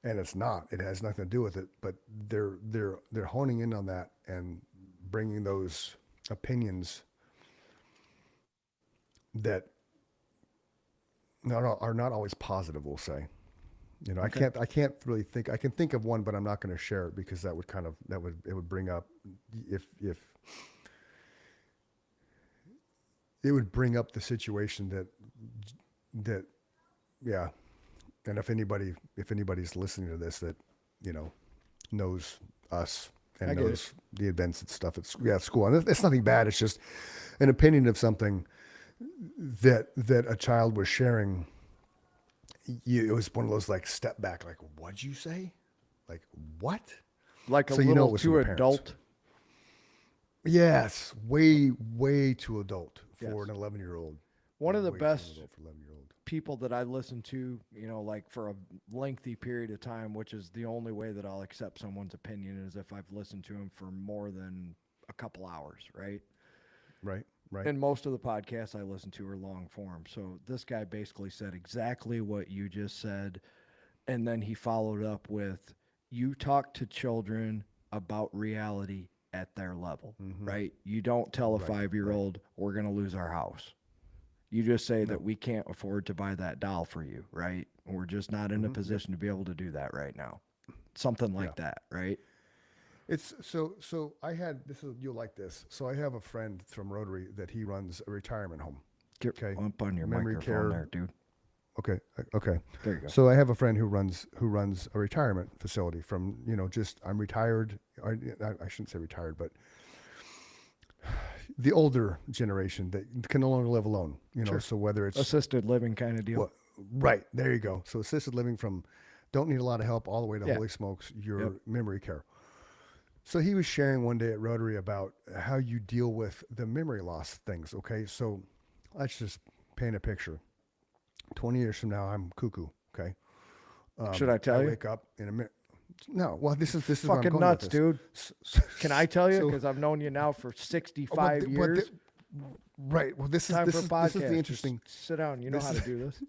And it's not. It has nothing to do with it, but they're honing in on that and bringing those opinions that are not always positive, we'll say. Okay. I can't really think. I can think of one, but I'm not going to share it because it would bring up if it would bring up the situation that yeah. And if anybody's listening to this that knows us and I get knows the events and stuff at school, and it's nothing bad. It's just an opinion of something that a child was sharing. It was one of those like step back, like, what'd you say? Like, what? Like a So it little was from too the parents. adult. Yes, way too adult for Yes. an 11-year-old. One of the way too best little for 11-year-old. people that I listen to, like for a lengthy period of time, which is the only way that I'll accept someone's opinion, is if I've listened to him for more than a couple hours, right? Right. Right. And most of the podcasts I listen to are long form. So this guy basically said exactly what you just said. And then he followed up with, you talk to children about reality at their level, right? You don't tell a Right, 5-year-old, we're going to lose our house. You just say that we can't afford to buy that doll for you, right? We're just not in a position to be able to do that right now. Something like that, right? It's so I had this is you'll like this. So I have a friend from Rotary that he runs a retirement home. Get Okay. up on your Memory microphone care. there, dude. Okay. Okay. There you go. So I have a friend who runs a retirement facility from, just I'm retired. I shouldn't say retired, but the older generation that can no longer live alone, Sure. so whether it's Assisted living kind of deal. well, right, there you go. So assisted living from don't need a lot of help all the way to Yeah. holy smokes, your Yep. memory care. So he was sharing one day at Rotary about how you deal with the memory loss things. Okay. So let's just paint a picture. 20 years from now, I'm cuckoo. Okay. Should I tell you? Wake up in a minute. No. Well, this is where I'm Fucking going nuts, with this. dude. Can I tell you? So- Because I've known you now for Well, 65 th- years. right. Well, this is Time this for is a podcast. this is the Just interesting. sit down. You know this how to is- do this.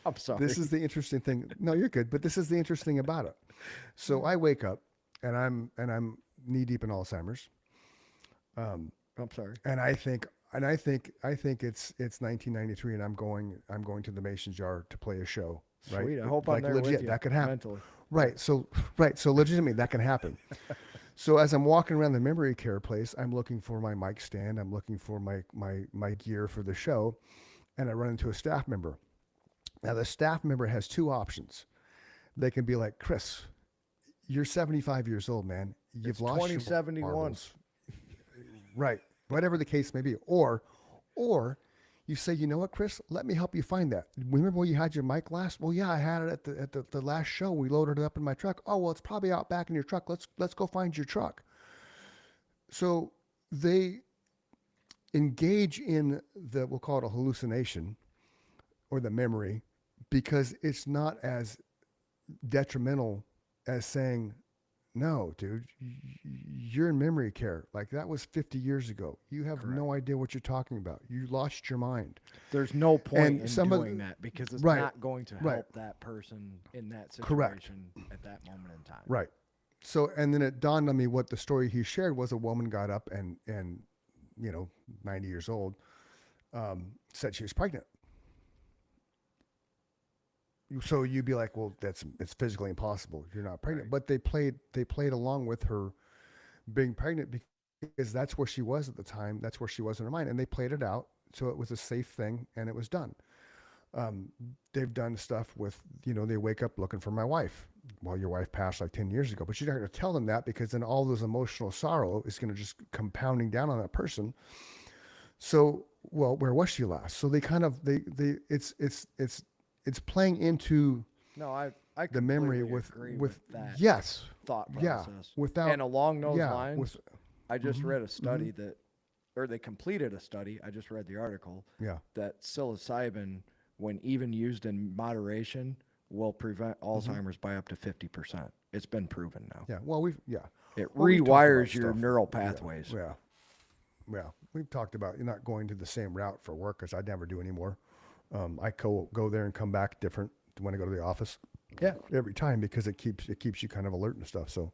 I'm sorry. This is the interesting thing. No, you're good. But this is the interesting about it. So I wake up and I'm knee deep in Alzheimer's. I'm sorry. And I think it's 1993 and I'm going to the Mason Jar to play a show. Right. Sweet. I hope Like I'm there legit, with you. that could happen. Mentally. Right. So legitimately that can happen. So as I'm walking around the memory care place, I'm looking for my mic stand. I'm looking for my gear for the show. And I run into a staff member. Now the staff member has two options. They can be like, Chris, you're 75 years old, man. You've It's lost your 2071. marbles." Right. Whatever the case may be. Or you say, you know what, Chris, let me help you find that. Remember where you had your mic last? Well, yeah, I had it at the last show. We loaded it up in my truck. Oh, well, it's probably out back in your truck. Let's go find your truck. So they engage in we'll call it a hallucination or the memory because it's not as detrimental as saying, no, dude, you're in memory care. Like that was 50 years ago. You have no idea what you're talking about. You lost your mind. There's no point And in some of doing the- that because it's right, not going to help right. that person in that situation Correct. at that moment in time. Right. So, and then it dawned on me what the story he shared was. A woman got up and 90 years old, said she was pregnant. So you'd be like, well, it's physically impossible. You're not pregnant. Right. But they played along with her being pregnant because that's where she was at the time. That's where she was in her mind. And they played it out. So it was a safe thing and it was done. They've done stuff with, they wake up looking for my wife. Well, your wife passed like 10 years ago, but you're not going to tell them that because then all those emotional sorrow is going to just compounding down on that person. So, well, where was she last? So they kind of, it's playing into No, I the memory completely agree with that yes, thought yeah, process. without, And along those yeah, lines, with, I just read a study or they completed a study. I just read the article yeah, that psilocybin, when even used in moderation, will prevent Alzheimer's by up to 50%. It's been proven now. yeah. Well, It Well, we've talked rewires about your stuff. neural pathways. yeah. We've talked about you're not going to the same route for work because I never do anymore. I go there and come back different when I go to the office. Yeah. Every time because it keeps you kind of alert and stuff. So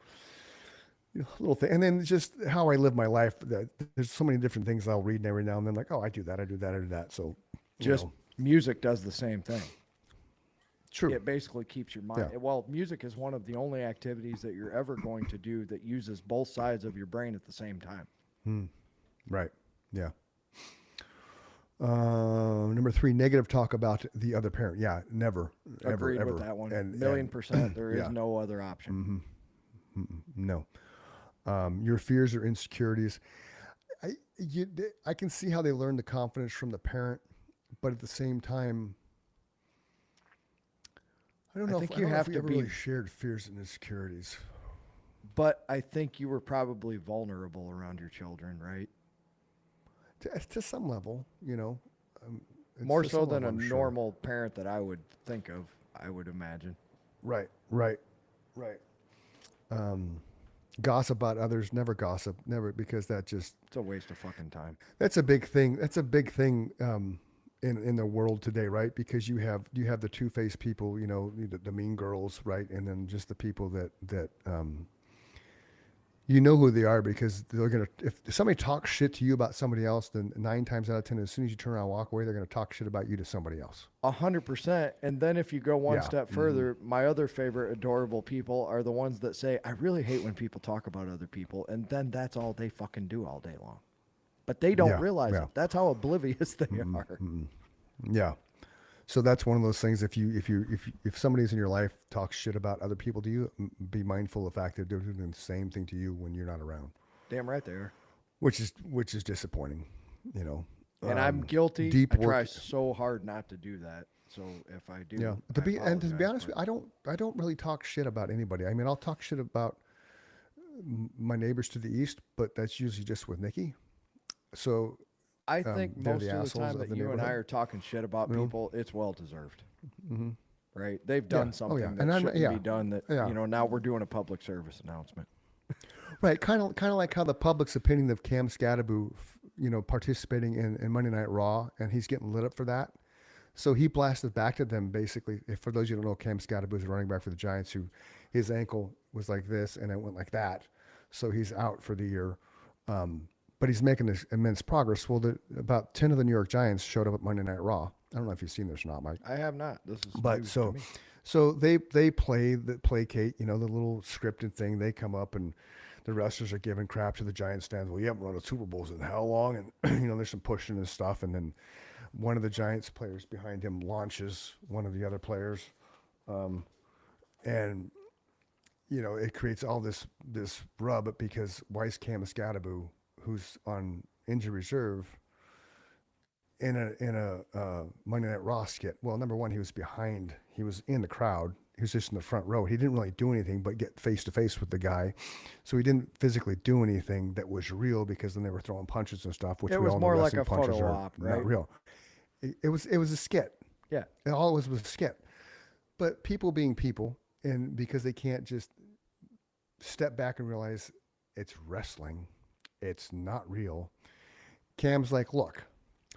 little thing, and then just how I live my life. There's so many different things I'll read every now and then. Like, oh, I do that, I do that, I do that. So Just music does the same thing. true. It basically keeps your mind. Yeah. Well, music is one of the only activities that you're ever going to do that uses both sides of your brain at the same time. Right. Yeah. Number 3, negative talk about the other parent. Yeah, never, Agreed ever. with that one. And, Million percent. There is yeah. no other option. No. Your fears or insecurities. I can see how they learn the confidence from the parent, but at the same time, I don't know think if, you I don't know have if we to ever be- really shared fears and insecurities. But I think you were probably vulnerable around your children, right? To some level, More it's so some of than a them, I'm sure. normal parent that I would think of, I would imagine. Right, right, right. Gossip about others, never gossip, never, because that just It's a waste of fucking time. that's a big thing. That's a big thing in the world today, right? Because you have the two-faced people, the mean girls, right, and then just the people that you know who they are because they're gonna. If somebody talks shit to you about somebody else, then 9 times out of 10, as soon as you turn around and walk away, they're gonna talk shit about you to somebody else. 100%. And then if you go one Yeah. step further, my other favorite adorable people are the ones that say, I really hate when people talk about other people. And then that's all they fucking do all day long. But they don't Yeah, realize yeah. it. That's how oblivious they are. Yeah. So that's one of those things. If somebody's in your life talks shit about other people to you, be mindful of the fact that they're doing the same thing to you when you're not around, Damn right they are. which is disappointing. You know. And I'm guilty. Deep I try work. so hard not to do that. So if I do, Yeah. I To be apologize, honest, with but you, I don't really talk shit about anybody. I mean, I'll talk shit about my neighbors to the east, but that's usually just with Nikki. So I think they're most the of the assholes time of that the you and I neighborhood. are talking shit about people, it's well deserved. Mm-hmm. Right? They've done Yeah. something Oh yeah. that And I'm shouldn't yeah. be done. That Yeah. now we're doing a public service announcement. Right, kind of like how the public's opinion of Cam Scadaboo, participating in Monday Night Raw, and he's getting lit up for that. So he blasted back to them basically. If for those of you who don't know, Cam Scadaboo is a running back for the Giants who his ankle was like this and it went like that, so he's out for the year. But he's making this immense progress. Well, about 10 of the New York Giants showed up at Monday Night Raw. I don't know if you've seen this or not, Mike. I have not. This is But news to me. so they placate, the little scripted thing. They come up and the wrestlers are giving crap to the Giants fans. Well, you haven't run a Super Bowls in how long? And there's some pushing and stuff. And then one of the Giants players behind him launches one of the other players, and it creates all this rub because Weiss Cam Scadaboo, who's on injury reserve, in a Monday Night Raw skit. Well, number one, he was behind. He was in the crowd. He was just in the front row. He didn't really do anything but get face to face with the guy. So he didn't physically do anything that was real because then they were throwing punches and stuff, which It we was all know more like wrestling a punches photo are op, not right? real. It was a skit. Yeah. It always was a skit. But people being people, and because they can't just step back and realize it's wrestling, it's not real. Cam's like, look,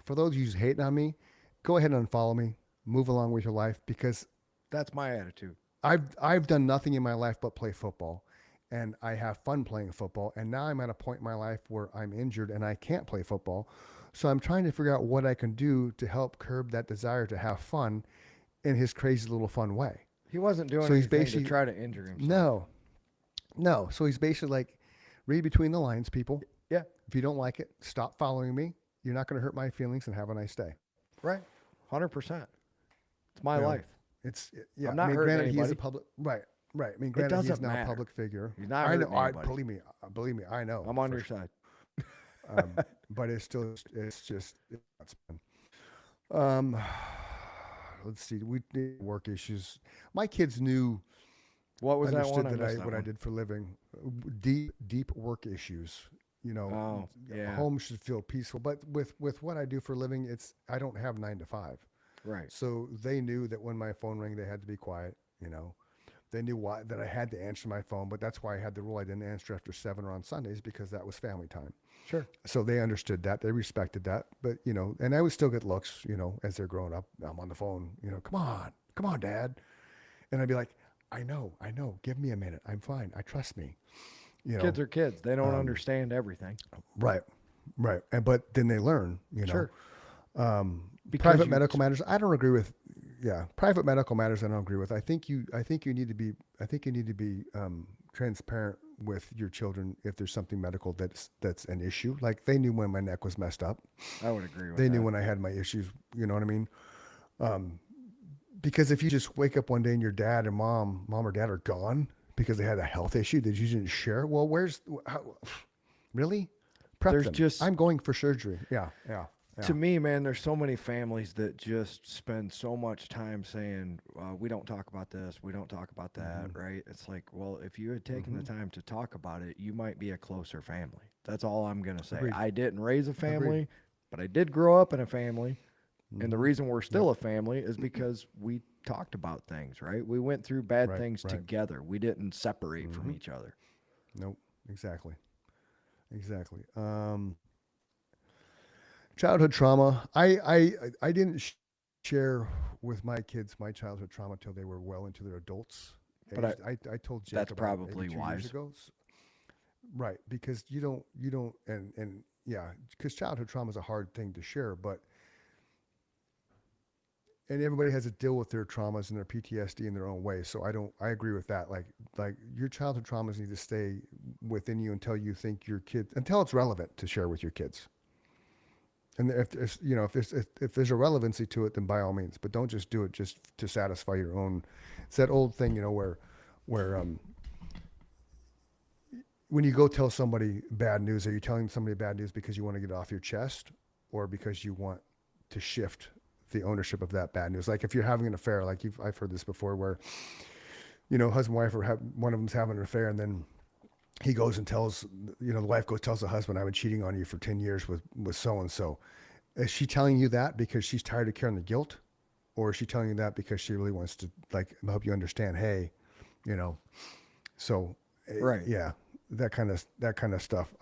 for those of you who's hating on me, go ahead and unfollow me, move along with your life, because That's my attitude. I've done nothing in my life but play football, and I have fun playing football. And now I'm at a point in my life where I'm injured and I can't play football. So I'm trying to figure out what I can do to help curb that desire to have fun in his crazy little fun way. He wasn't doing So he's anything to basically- try to injure himself. No. So he's basically like, read between the lines, people. Yeah. If you don't like it, stop following me. You're not going to hurt my feelings, and have a nice day. Right. 100%. It's my Yeah. life. Yeah. I'm not I mean, hurting granted, he is a anybody. public, right. I mean, granted, he's doesn't now a matter. public figure. He's not I know. hurting anybody. Believe me, I know. I'm on for your sure. side. But it's just it's fun. Let's see. We did work issues. My kids knew, What was that understood one? that missed that what I one. did for a living. Deep work issues. Oh, yeah. Home should feel peaceful. But with what I do for a living, I don't have 9 to 5. Right. So they knew that when my phone rang, they had to be quiet. They knew that I had to answer my phone, but that's why I had the rule I didn't answer after 7 or on Sundays, because that was family time. Sure. So they understood that. They respected that. But, and I would still get looks, as they're growing up. I'm on the phone, come on, Dad. And I'd be like, I know. Give me a minute. I'm fine. Trust me. Kids are kids. They don't understand everything. Right. But then they learn, Sure. Because Private you- medical matters, I don't agree with. Yeah, private medical matters, I don't agree with. I think you need to be transparent with your children if there's something medical that's an issue. Like, they knew when my neck was messed up. I would agree with They that. knew when I had my issues. You know what I mean? Because if you just wake up one day and your mom or dad are gone because they had a health issue that you didn't share, well, really? Prep There's them. just- I'm going for surgery. Yeah. To me, man, there's so many families that just spend so much time saying, we don't talk about this, we don't talk about that, Mm-hmm. right? It's like, well, if you had taken the time to talk about it, you might be a closer family. That's all I'm going to say. Agreed. I didn't raise a family, but I did grow up in a family. And the reason we're still a family is because we talked about things, right? We went through bad Right, things right. together. We didn't separate from each other. Nope. Exactly. Exactly. Childhood trauma. I didn't share with my kids my childhood trauma till they were well into their adults. But I told Jake that's about it probably maybe 2 years wise. ago. Right, because you don't, and yeah, because childhood trauma is a hard thing to share, but and everybody has to deal with their traumas and their PTSD in their own way. So I agree with that. Like your childhood traumas need to stay within you until you think your kid, until it's relevant to share with your kids. And if there's, if there's a relevancy to it, then by all means, but don't just do it just to satisfy your own. It's that old thing, where when you go tell somebody bad news, are you telling somebody bad news because you want to get it off your chest, or because you want to shift the ownership of that bad news? Like if you're having an affair, like I've heard this before, where husband and wife one of them's having an affair, and then he goes and tells, the wife tells the husband, I've been cheating on you for 10 years with so and so. Is she telling you that because she's tired of carrying the guilt, or is she telling you that because she really wants to help you understand, hey, so Right. yeah, that kind of stuff.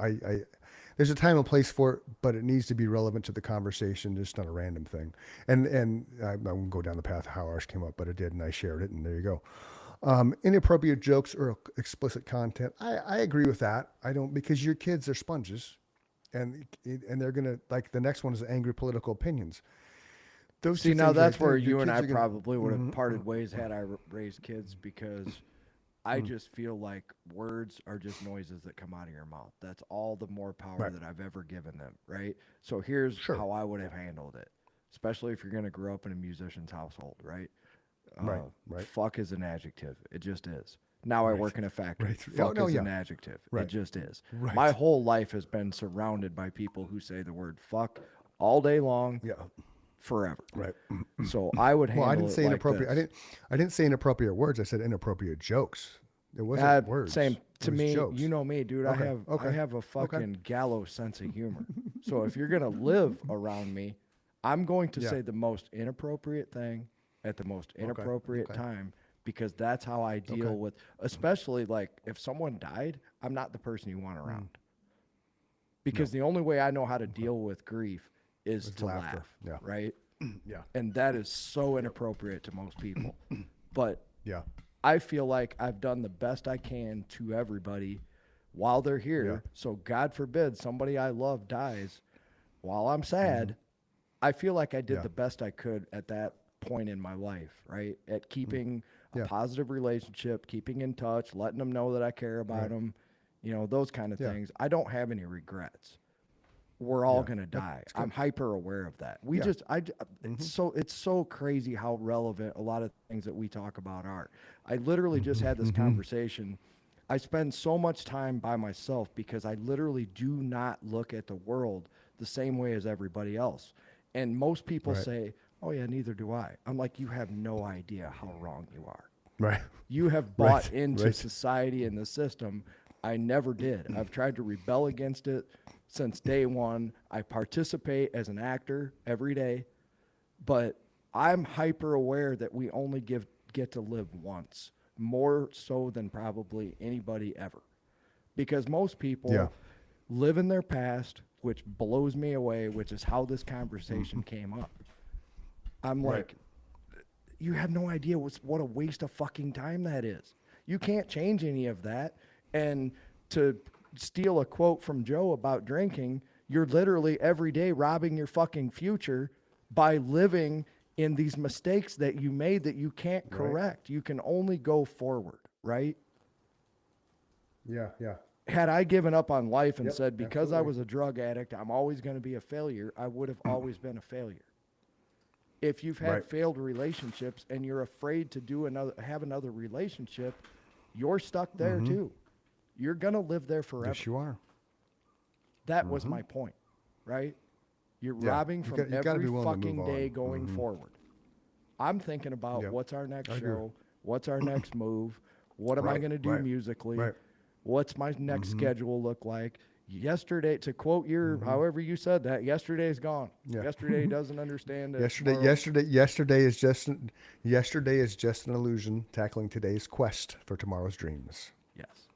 There's a time and place for it, but it needs to be relevant to the conversation, just not a random thing. And I won't go down the path of how ours came up, but it did, and I shared it, and there you go. Inappropriate jokes or explicit content. I agree with that. I don't, because your kids are sponges, and they're gonna, like, the next one is angry political opinions. Those See, two now things that's right there, where your you and kids I are gonna- probably would have Mhm, parted ways had I raised kids, because I just feel like words are just noises that come out of your mouth. That's all the more power Right. that I've ever given them, right? So here's Sure. how I would have handled it, especially if you're going to grow up in a musician's household, right? Right, right. Fuck is an adjective. It just is. Now I work in a factory. right. Fuck No, is yeah. an adjective. Right. It just is. Right. My whole life has been surrounded by people who say the word fuck all day long, Yeah. forever. Right. So I would handle Well, I didn't it say like inappropriate. this. I didn't say inappropriate words. I said inappropriate jokes. It wasn't words. Same It to was me. jokes. You know me, dude. Okay, I okay, have a fucking gallows sense of humor. So if you're gonna live around me, I'm going to Yeah. say the most inappropriate thing at the most inappropriate okay. time, because that's how I deal with. Especially like if someone died, I'm not the person you want around. Because the only way I know how to deal with grief is to laughter. laugh, Yeah. right? Yeah. And that is so inappropriate to most people. But Yeah. I feel like I've done the best I can to everybody while they're here. Yeah. So God forbid somebody I love dies while I'm sad. I feel like I did Yeah. the best I could at that point in my life, right? At keeping Yeah. a positive relationship, keeping in touch, letting them know that I care about them, those kind of Yeah. things. I don't have any regrets. We're all gonna die. I'm hyper aware of that. It's so crazy how relevant a lot of things that we talk about are. I literally just had this conversation. I spend so much time by myself because I literally do not look at the world the same way as everybody else. And most people Right. say, "Oh yeah, neither do I." I'm like, you have no idea how wrong you are. Right. You have bought Right, into right. society and the system. I never did. I've tried to rebel against it since day one. I participate as an actor every day, but I'm hyper aware that we only get to live once, more so than probably anybody ever. Because most people Yeah. live in their past, which blows me away, which is how this conversation came up. I'm Right. like, you have no idea what a waste of fucking time that is. You can't change any of that. And to steal a quote from Joe about drinking, you're literally every day robbing your fucking future by living in these mistakes that you made that you can't correct. You can only go forward, right? Yeah. Yeah. Had I given up on life and Yep, said, because I absolutely. was a drug addict, I'm always going to be a failure, I would have always been a failure. If you've had Right. failed relationships and you're afraid to have another relationship, you're stuck there too. You're going to live there forever. Yes, you are. That was my point, right? You're Yeah, robbing you from gotta every be willing to fucking move day on. going forward. I'm thinking about Yep. what's our next I agree. show? What's our next move? What am I Right, going to do right, musically? right. What's my next schedule look like? yesterday, to quote your, however you said that, yesterday's gone. Yeah. Yesterday doesn't understand it. Yesterday is just an illusion tackling today's quest for tomorrow's dreams. Yes.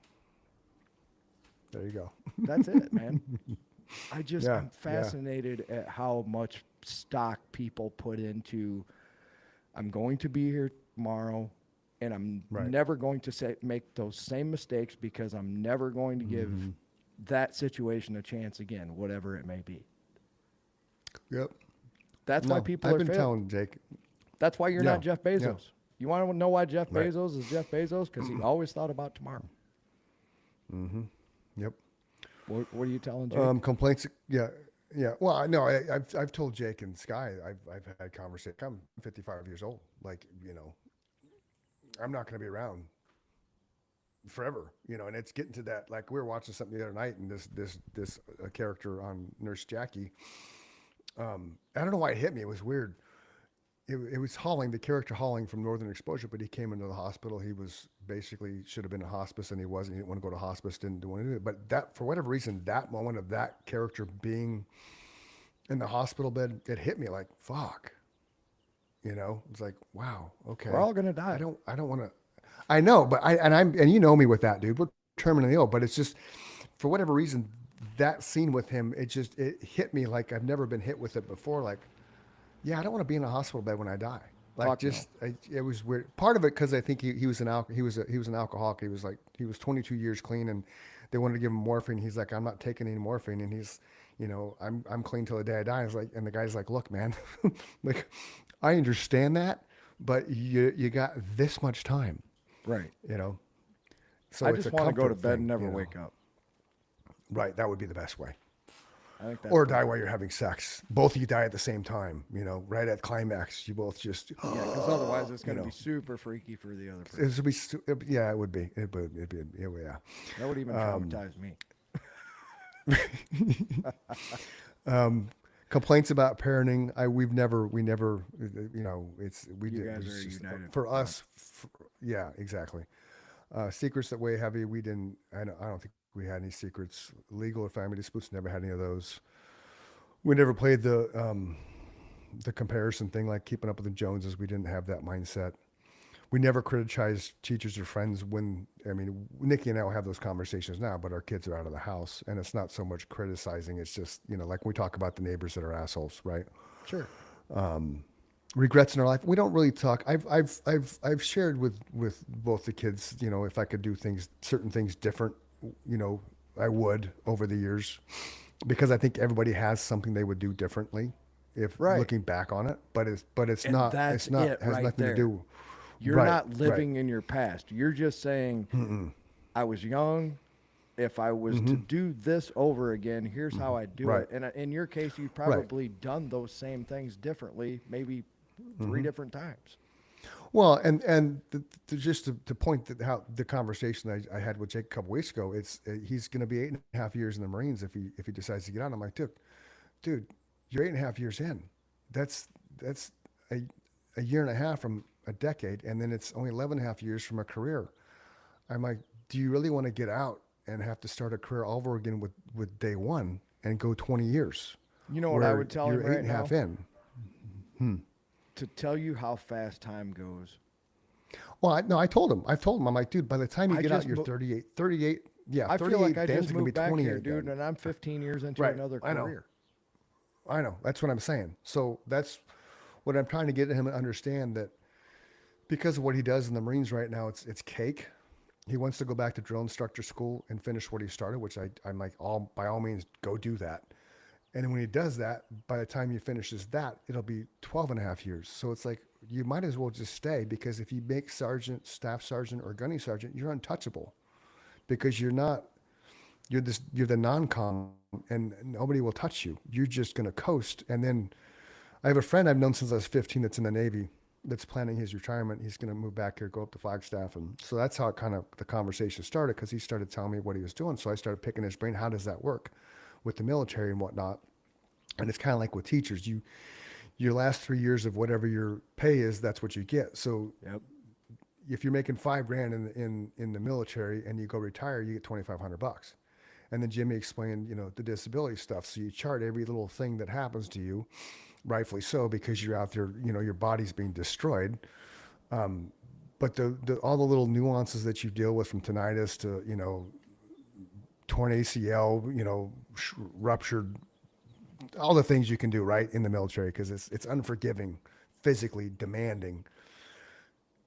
There you go. That's it, man. I'm Yeah. fascinated at how much stock people put into, I'm going to be here tomorrow and I'm Right. never going to make those same mistakes because I'm never going to give that situation a chance again, whatever it may be. Yep. That's why people I've are been failing. telling Jake. That's why you're not Yeah. Jeff Bezos. Yeah. You want to know why Jeff Right. Bezos is Jeff Bezos? Because he always thought about tomorrow. Yep. What are you telling Jake? Complaints. Yeah. Yeah. Well, I know I've told Jake and Sky, I've had conversations. I'm 55 years old. Like, I'm not going to be around forever, and it's getting to that. Like, we were watching something the other night, and this character on Nurse Jackie, I don't know why it hit me. It was weird. It was the character Halling from Northern Exposure, but he came into the hospital. He was basically should have been in hospice, and he wasn't. He didn't want to go to hospice, didn't want to do it. But that, for whatever reason, that moment of that character being in the hospital bed, it hit me like, fuck. It's like, wow, okay. We're all gonna die. I don't want to. I know, but and you know me with that, dude. We're terminally ill, but it's just for whatever reason that scene with him, it hit me like I've never been hit with it before. Like, yeah, I don't want to be in a hospital bed when I die. Like, Fuck no. it was weird. Part of it because I think he was an alcoholic. He was 22 years clean, and they wanted to give him morphine. He's like, I'm not taking any morphine, and he's, I'm clean till the day I die. It's like, and the guy's like, look, man, like, I understand that, but you got this much time, Right. So I it's just a want to go to comfort bed thing, and never wake up. Right, that would be the best way. I think that's Or die while you're having sex. Both of you die at the same time, right at climax. You both just, yeah, because otherwise it's going to be super freaky for the other person. it would be. Yeah. That would even traumatize me. Complaints about parenting. We never, we guys are a united for front. us. Yeah, exactly. Secrets that weigh heavy. We didn't, I don't think we had any secrets. Legal or family disputes, never had any of those. We never played the comparison thing, like keeping up with the Joneses. We didn't have that mindset. We never criticized teachers or friends Nikki and I will have those conversations now, but our kids are out of the house, and it's not so much criticizing. It's just, like we talk about the neighbors that are assholes, right? Sure. Regrets in our life. We don't really talk. I've shared with both the kids, if I could do certain things different, I would over the years, because I think everybody has something they would do differently if Right. looking back on it, but it's And not, that's it's not, it has right nothing there. to do. You're Right, not right. living in your past. You're just saying, I was young. If I was to do this over again, here's how I do Right. it. And in your case, you've probably done those same things differently, maybe 3 different times. Well, and just to point that how the conversation I had with Jake a couple weeks ago, he's going to be 8.5 years in the Marines if he decides to get out. I'm like, dude, you're 8.5 years in. That's a year and a half from a decade, and then it's only 11.5 years from a career. I'm like, do you really want to get out and have to start a career all over again with day one and go 20 years? You know what I where would tell him you're right 8.5 now? in. To tell you how fast time goes. Well, I've told him, I'm like, dude, by the time you I get out, just you're mo- 38. Yeah, I 38. feel like I Dan's just gonna be moved back 28 here, dude, then. and I'm 15 years into Right, another I know. career. I know. That's what I'm saying. So that's what I'm trying to get him to understand, that because of what he does in the Marines right now, it's cake. He wants to go back to drill instructor school and finish what he started, which I'm like, by all means, go do that. And when he does that, by the time he finishes that, it'll be 12.5 years. So it's like, you might as well just stay, because if you make sergeant, staff sergeant, or gunny sergeant, you're untouchable, because you're the non-com, and nobody will touch you. You're just going to coast. And then I have a friend I've known since I was 15 that's in the Navy, that's planning his retirement. He's going to move back here, go up to Flagstaff. And so that's how the conversation started, because he started telling me what he was doing. So I started picking his brain. How does that work with the military and whatnot? And it's kind of like with teachers. Your last 3 years of whatever your pay is, that's what you get. So Yep. if you're making $5,000 in the military and you go retire, you get $2,500. And then Jimmy explained, the disability stuff. So you chart every little thing that happens to you, rightfully so, because you're out there, your body's being destroyed. But all the little nuances that you deal with, from tinnitus to, torn ACL, ruptured, all the things you can do right in the military, because it's unforgiving, physically demanding.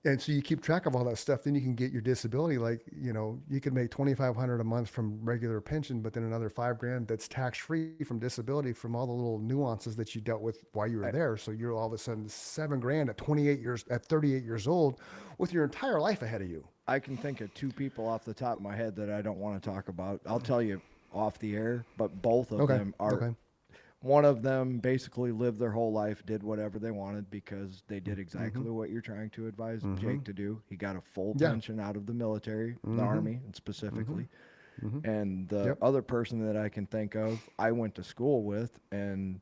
And so you keep track of all that stuff, then you can get your disability. Like, you could make $2,500 a month from regular pension, but then another $5,000 that's tax free from disability, from all the little nuances that you dealt with while you were there. So you're all of a sudden $7,000 at 38 years old, with your entire life ahead of you. I can think of two people off the top of my head that I don't want to talk about. I'll tell you off the air, but both of them are. Okay. One of them basically lived their whole life, did whatever they wanted, because they did exactly what you're trying to advise Jake to do. He got a full pension out of the military, the Army, and specifically. And the other person that I can think of, I went to school with, and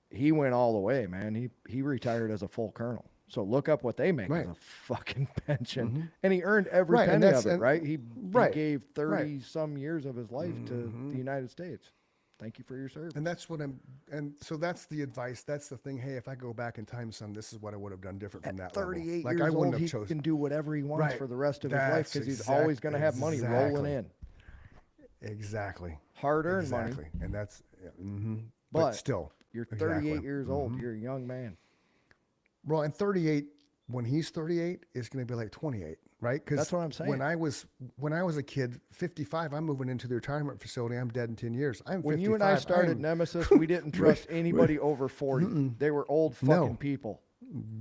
he went all the way, man. He retired as a full colonel. So look up what they make as a fucking pension. And he earned every penny of it, right? He gave 30 some years of his life to the United States. Thank you for your service. And that's what and so that's the advice. That's the thing. Hey, if I go back in time some, this is what I would have done different from that 38 level. years I wouldn't old, have chosen. He can do whatever he wants for the rest of his life, because he's always going to have money rolling in. Exactly. Hard-earned money. And that's, but still. You're 38 years old. You're a young man. Well, and 38, when he's 38, is going to be like 28. Right? Because that's what I'm saying. When I was a kid, 55, I'm moving into the retirement facility. I'm dead in 10 years. When you and I started Nemesis, we didn't trust anybody over 40. They were old fucking people.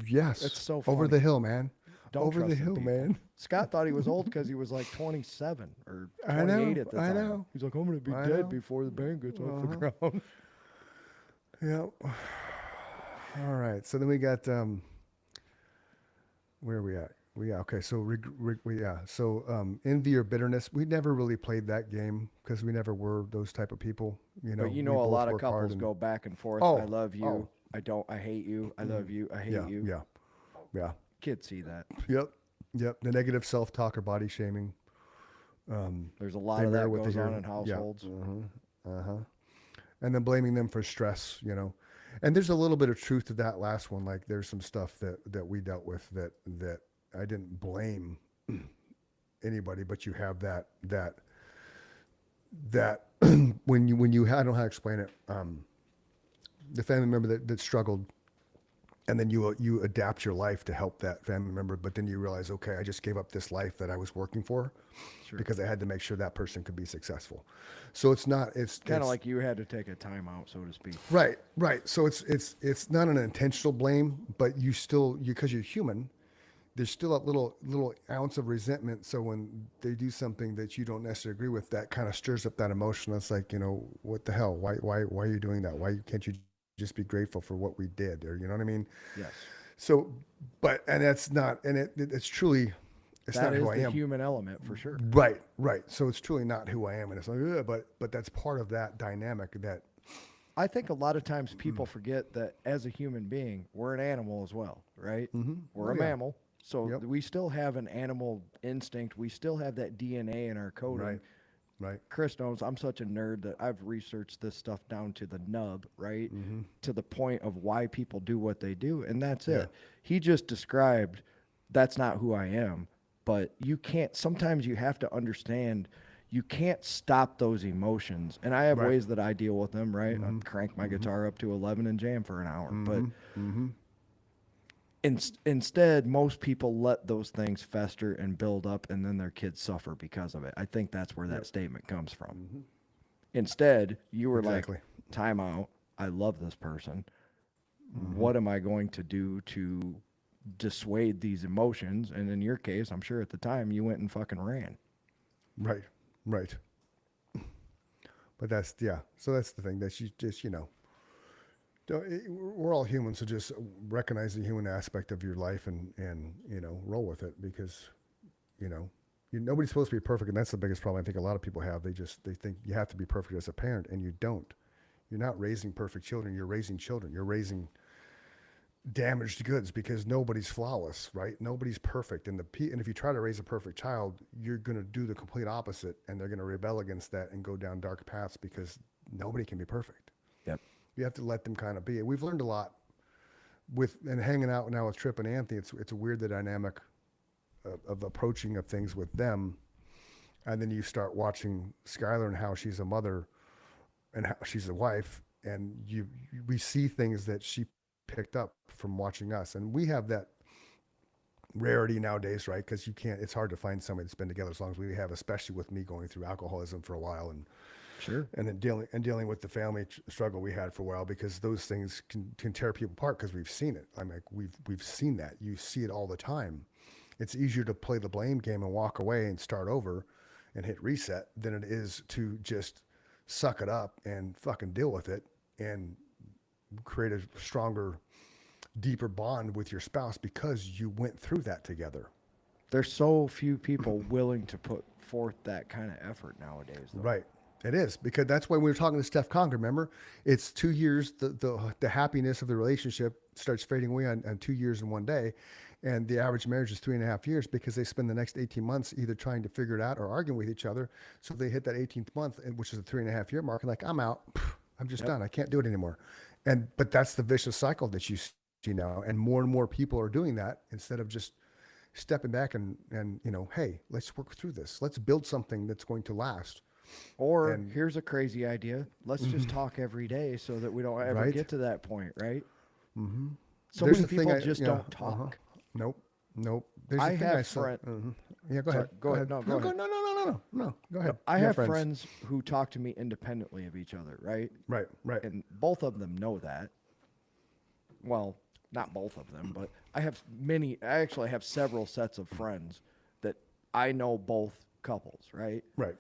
Yes. It's so funny. Over the hill, man. Don't over trust the hill, man. Scott thought he was old because he was like 27 or 28 at the time. I know. He's like, I'm going to be dead before the band gets off the ground. Yep. All right. So then we got, where are we at? Okay. So envy or bitterness. We never really played that game because we never were those type of people. But a lot of couples go back and forth. I love you. I hate you. I love you. I hate you. Yeah. Kids see that. Yep. The negative self-talk or body shaming. There's a lot of that goes on in households. And then blaming them for stress, And there's a little bit of truth to that last one. Like, there's some stuff that we dealt with that I didn't blame anybody, but you have that when you I don't know how to explain it. The family member that struggled, and then you adapt your life to help that family member, but then you realize, okay, I just gave up this life that I was working for because I had to make sure that person could be successful. So it's kind of like you had to take a time out, so to speak. Right. So it's not an intentional blame, but you still, because you're human, there's still a little ounce of resentment. So when they do something that you don't necessarily agree with, that kind of stirs up that emotion. It's like, what the hell? Why are you doing that? Why can't you just be grateful for what we did? Or, you know what I mean? Yes. So, it's not, and it's truly, it's not who I am. That is the human element for sure. Right. So it's truly not who I am. And it's like, but that's part of that dynamic that. I think a lot of times people forget that as a human being, we're an animal as well, right? We're a mammal. So we still have an animal instinct. We still have that DNA in our coding. Right. Chris knows I'm such a nerd that I've researched this stuff down to the nub, right? To the point of why people do what they do. And that's it. He just described that's not who I am. But sometimes you have to understand you can't stop those emotions. And I have ways that I deal with them, right? I crank my guitar up to 11 and jam for an hour. But instead, most people let those things fester and build up, and then their kids suffer because of it. I think that's where that statement comes from. Instead, you were like, time out. I love this person. What am I going to do to dissuade these emotions? And in your case, I'm sure at the time you went and fucking ran. Right. But that's, so that's the thing that you just, we're all human. So just recognize the human aspect of your life and roll with it, because, nobody's supposed to be perfect. And that's the biggest problem I think a lot of people have. They think you have to be perfect as a parent, and you don't. You're not raising perfect children. You're raising children. You're raising damaged goods because nobody's flawless, right? Nobody's perfect. And if you try to raise a perfect child, you're going to do the complete opposite, and they're going to rebel against that and go down dark paths because nobody can be perfect. Yep. You have to let them kind of be. We've learned a lot with and hanging out now with Tripp and Anthony. It's weird the dynamic of approaching of things with them, and then you start watching Skylar and how she's a mother and how she's a wife, and we see things that she picked up from watching us, and we have that rarity nowadays, right? Because it's hard to find somebody that's been together as long as we have, especially with me going through alcoholism for a while and Sure. and then dealing with the family struggle we had for a while, because those things can tear people apart because we've seen it. I'm like, we've seen that. You see it all the time. It's easier to play the blame game and walk away and start over and hit reset than it is to just suck it up and fucking deal with it and create a stronger, deeper bond with your spouse because you went through that together. There's so few people willing to put forth that kind of effort nowadays, though. Right. It is, because that's why we were talking to Steph Conger. Remember, it's 2 years. The happiness of the relationship starts fading away on 2 years and 1 day. And the average marriage is 3.5 years because they spend the next 18 months either trying to figure it out or arguing with each other. So they hit that 18th month, which is the 3.5 year mark. And like, I'm out. I'm just done. I can't do it anymore. But that's the vicious cycle that you see now. And more people are doing that instead of just stepping back and hey, let's work through this. Let's build something that's going to last. Or here's a crazy idea. Let's just talk every day so that we don't ever Right. get to that point, right? Mm-hmm. So There's many a thing people I- just yeah, don't talk. Nope. There's I a thing have I saw. friend- Yeah, go Sorry, ahead. go ahead. No, go ahead. No. Go ahead. I You have friends who talk to me independently of each other, right? Right. And both of them know that. Well, not both of them, but I actually have several sets of friends that I know both couples, right? Right.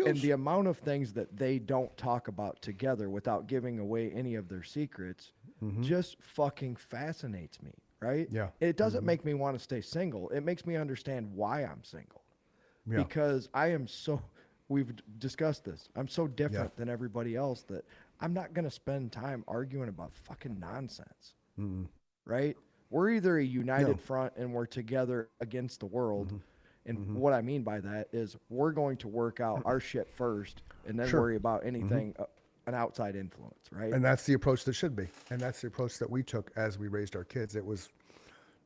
And the amount of things that they don't talk about together without giving away any of their secrets just fucking fascinates me, right? Yeah. It doesn't make me want to stay single. It makes me understand why I'm single. Yeah. Because we've discussed this. I'm so different than everybody else that I'm not going to spend time arguing about fucking nonsense. Right? We're either a united front and we're together against the world. And what I mean by that is we're going to work out our shit first and then Sure. worry about anything, an outside influence, right? And that's the approach that should be. And that's the approach that we took as we raised our kids.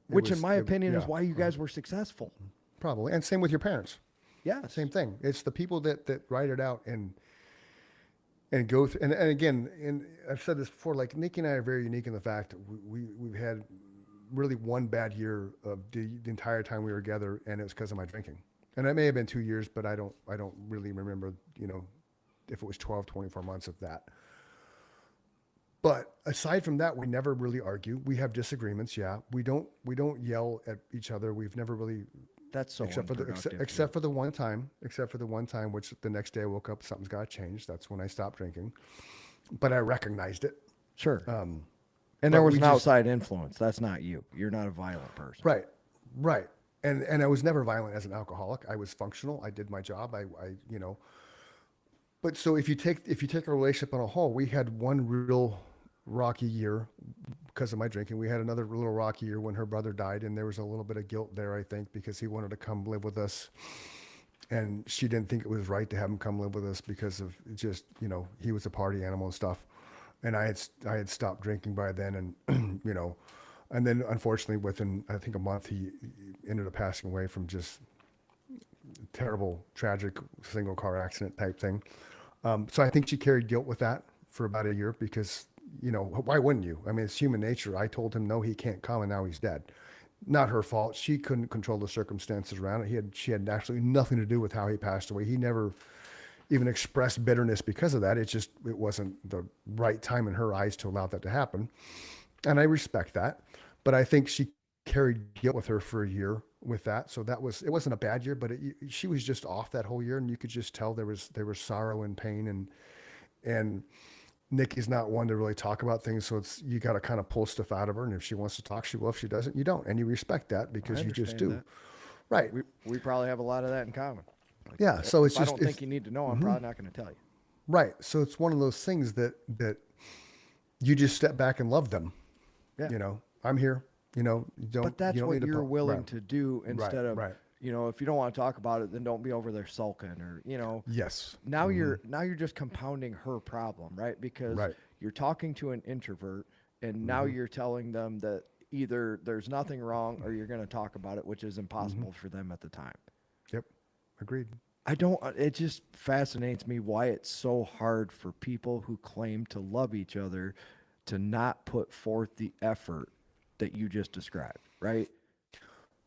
Which, in my opinion, is why you guys were successful. Probably. And same with your parents. Yeah. Same thing. It's the people that write it out and go through. And again, I've said this before, like Nikki and I are very unique in the fact that we've had really one bad year of the entire time we were together, and it was because of my drinking. And it may have been 2 years, but I don't really remember, if it was 12, 24 months of that. But aside from that, we never really argue. We have disagreements. Yeah. We don't yell at each other. We've never really, That's so except for the one time, which the next day I woke up, something's got to change. That's when I stopped drinking, but I recognized it. Sure. But And there was we an just- outside influence. That's not you. You're not a violent person. Right. And I was never violent as an alcoholic. I was functional. I did my job. But so if you take a relationship on a whole, we had one real rocky year because of my drinking. We had another little rocky year when her brother died, and there was a little bit of guilt there, I think, because he wanted to come live with us. And she didn't think it was right to have him come live with us because of just, he was a party animal and stuff. And I had stopped drinking by then, and and then unfortunately within I think a month he ended up passing away from just terrible, tragic single car accident type thing. So I think she carried guilt with that for about a year because why wouldn't you? I mean, it's human nature. I told him no, he can't come, and now he's dead. Not her fault. She couldn't control the circumstances around it. She had absolutely nothing to do with how he passed away. He never even expressed bitterness because of that. It wasn't the right time in her eyes to allow that to happen. And I respect that. But I think she carried guilt with her for a year with that. So it wasn't a bad year, but she was just off that whole year. And you could just tell there was sorrow and pain. And Nikki's not one to really talk about things. So you got to kind of pull stuff out of her. And if she wants to talk, she will. If she doesn't, you don't. And you respect that because you just do. that. Right. We probably have a lot of that in common. Like, Yeah. So it's if I just, don't think you need to know, I'm probably not going to tell you. right. So it's one of those things that you just step back and love them. Yeah. You know, I'm here. You know, you don't. But that's you don't what need to you're willing right. to do instead of, right. if you don't want to talk about it, then don't be over there sulking or, Yes. now you're just compounding her problem, right? Because Right. you're talking to an introvert and now you're telling them that either there's nothing wrong or you're going to talk about it, which is impossible for them at the time. Yep. Agreed. It just fascinates me why it's so hard for people who claim to love each other to not put forth the effort that you just described, right?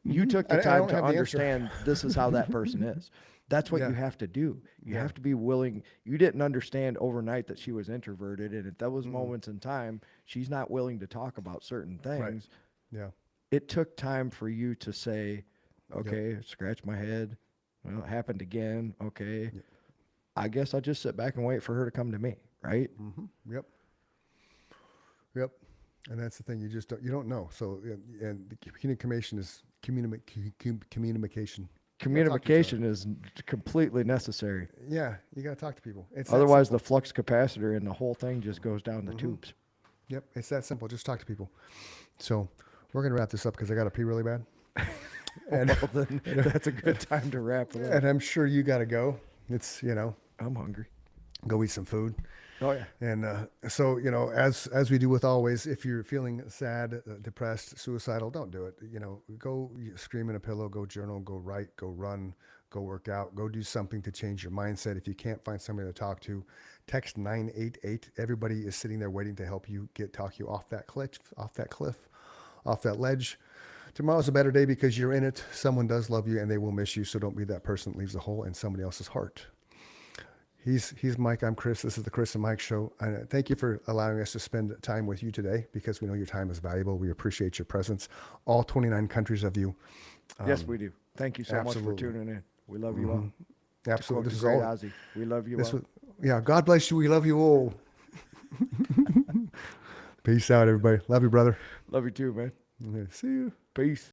You took the I time don't to have the answer. understand this is how that person is. That's what Yeah. you have to do. You Yeah. have to be willing. You didn't understand overnight that she was introverted, and at those moments in time, she's not willing to talk about certain things. Yeah. It took time for you to say, okay, scratch my head. Well, it happened again. Okay. I guess I'll just sit back and wait for her to come to me, right? Yep. Yep. And that's the thing. You don't know. So, and the communication is communication. Communication is completely necessary. Yeah. You got to talk to people. It's that Otherwise, the flux capacitor and the whole thing just goes down the tubes. Yep, it's that simple. Just talk to people. So we're gonna wrap this up because I got to pee really bad, and Well, then that's a good time to wrap it up. and I'm sure you got to go. It's I'm hungry. go eat some food, Oh yeah. and so as we do with always, if you're feeling sad, depressed, suicidal, don't do it. Go scream in a pillow, go journal, go write, go run, go work out, go do something to change your mindset. If you can't find somebody to talk to, text 988. Everybody is sitting there waiting to help you talk you off that cliff, off that ledge. Tomorrow's a better day because you're in it. Someone does love you and they will miss you. So don't be that person that leaves a hole in somebody else's heart. He's Mike. I'm Chris. This is the Chris and Mike Show. And thank you for allowing us to spend time with you today because we know your time is valuable. We appreciate your presence. All 29 countries of you. Yes, we do. Thank you so much absolutely. for tuning in. We love you all. Absolutely. This This is great all. Ozzy. We love you This all. was, yeah. God bless you. We love you all. Peace out, everybody. Love you, brother. Love you too, man. See you. Peace.